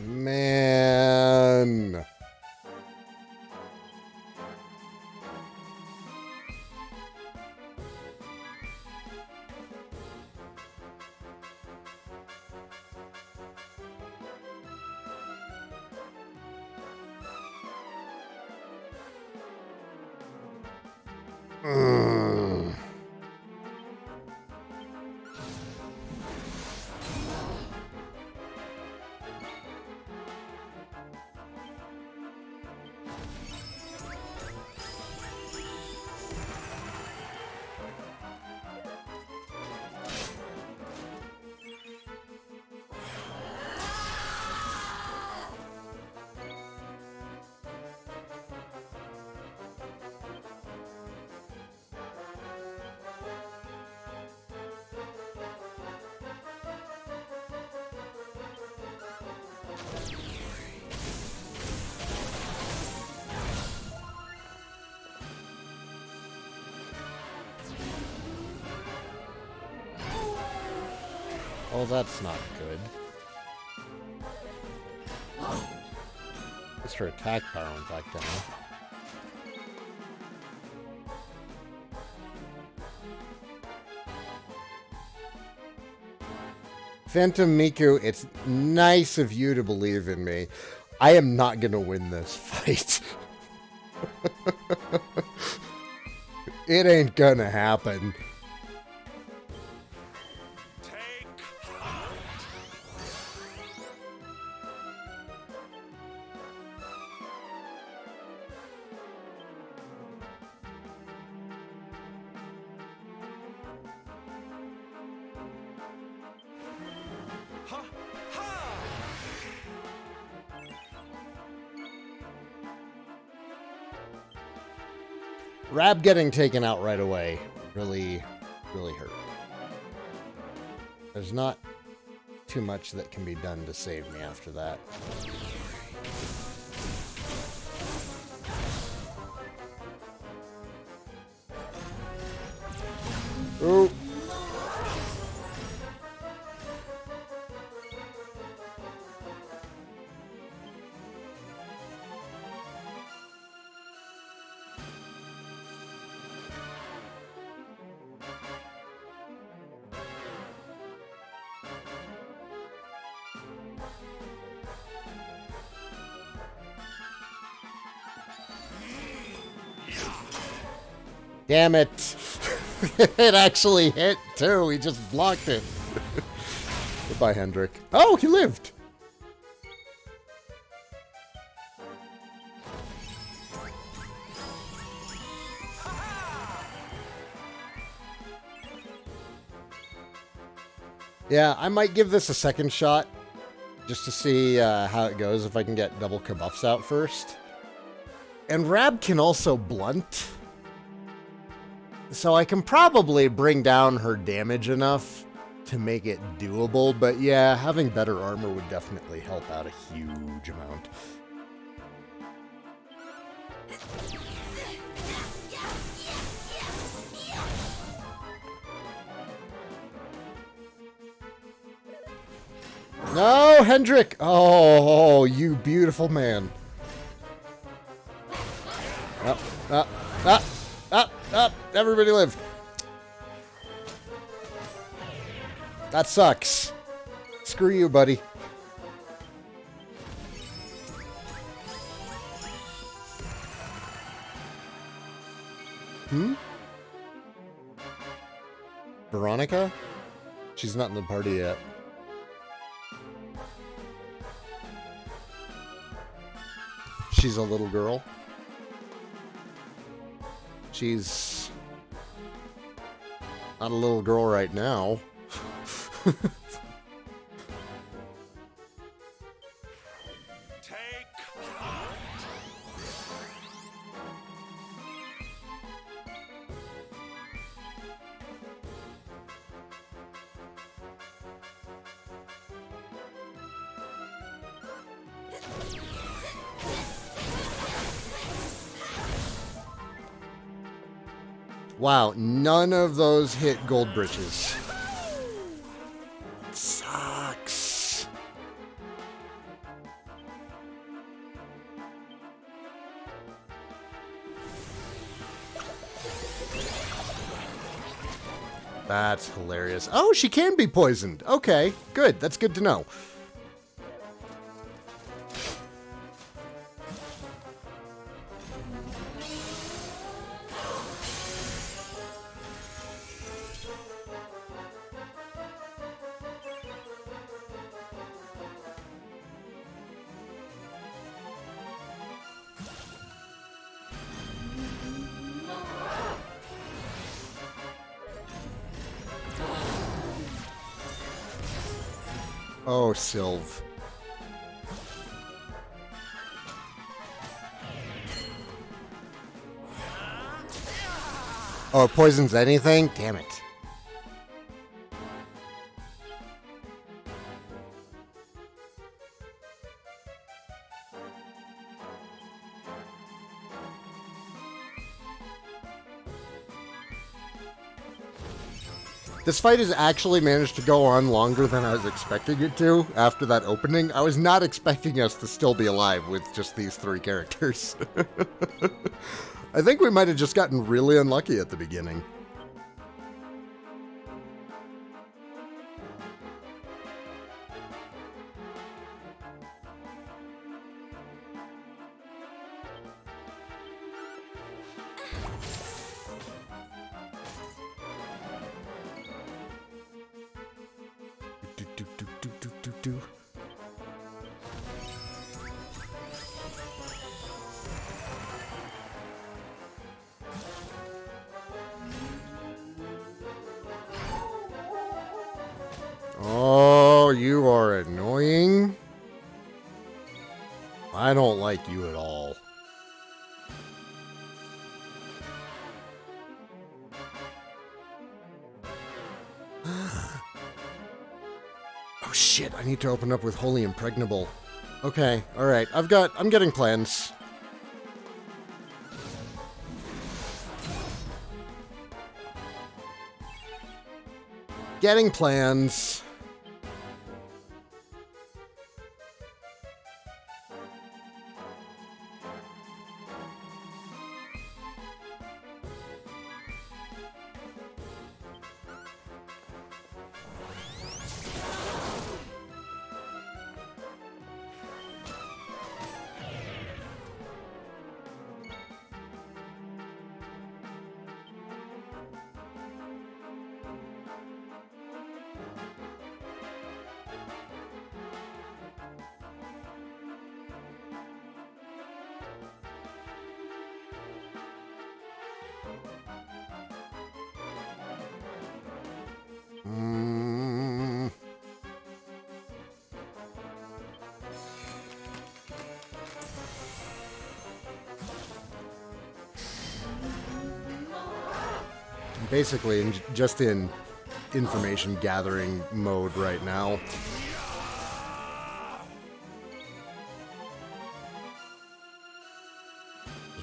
Man. Oh, that's not good. Just her attack power went back down. Phantom Miku, it's nice of you to believe in me. I am not gonna win this fight. It ain't gonna happen. Rab getting taken out right away really hurt. There's not too much that can be done to save me after that. Ooh. Damn it. It actually hit, too. He just blocked it. Goodbye, Hendrik. Oh, he lived. Yeah, I might give this a second shot just to see how it goes if I can get double kabuffs out first. And Rab can also blunt. So I can probably bring down her damage enough to make it doable, but yeah, having better armor would definitely help out a huge amount. No, Hendrik! Oh, you beautiful man. Up! Everybody live. That sucks. Screw you, buddy. Veronica? She's not in the party yet. She's a little girl. She's not a little girl right now. Wow, none of those hit gold britches. Sucks. That's hilarious. Oh, she can be poisoned. Okay, good. That's good to know. Oh, Sylv. Oh, it poisons anything? Damn it. This fight has actually managed to go on longer than I was expecting it to after that opening. I was not expecting us to still be alive with just these 3 characters. I think we might have just gotten really unlucky at the beginning. Oh, you are annoying. I don't like you at all. Oh shit, I need to open up with Holy Impregnable. Okay, alright, I'm getting plans. Getting plans. Basically, just in information gathering mode right now.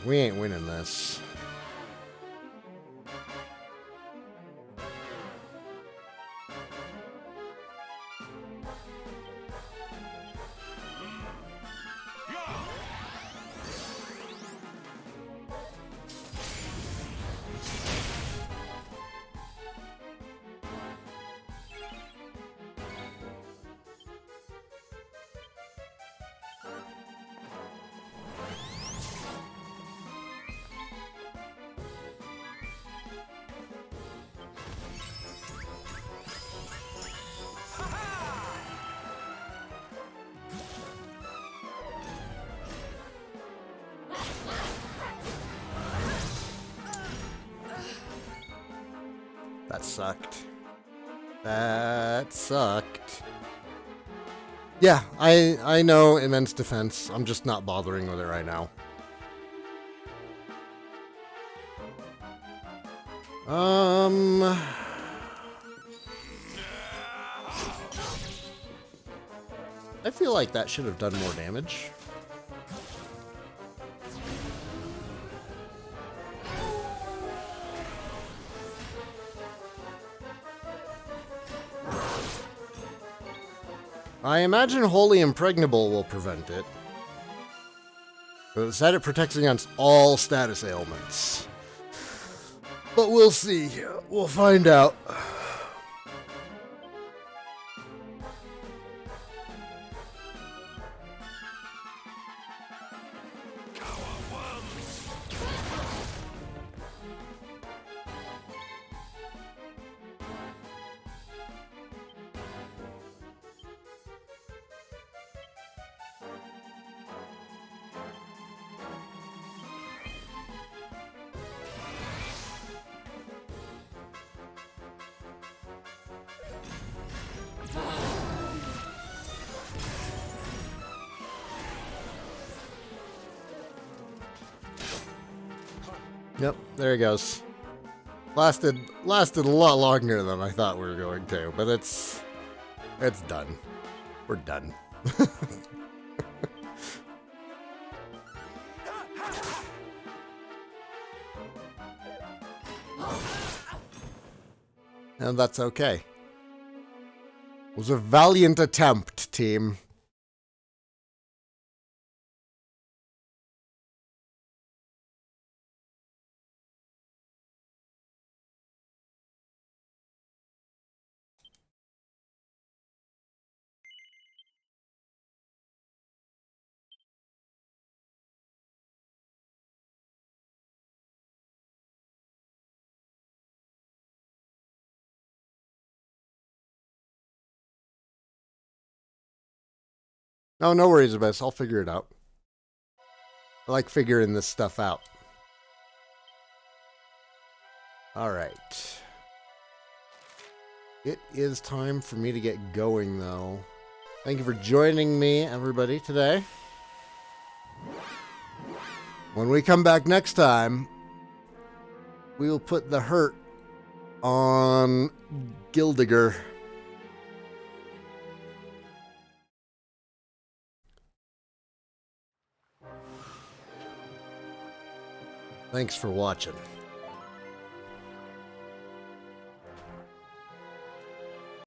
We ain't winning this. That sucked. That sucked. Yeah, I know immense defense. I'm just not bothering with it right now. I feel like that should have done more damage. I imagine Holy Impregnable will prevent it. But it said it protects against all status ailments. But we'll see. We'll find out. Yep, there he goes. Lasted a lot longer than I thought we were going to, but it's done. We're done. And that's okay. It was a valiant attempt, team. No, no worries about this. I'll figure it out. I like figuring this stuff out. Alright. It is time for me to get going, though. Thank you for joining me, everybody, today. When we come back next time, we will put the hurt on Gildiger. Thanks for watching.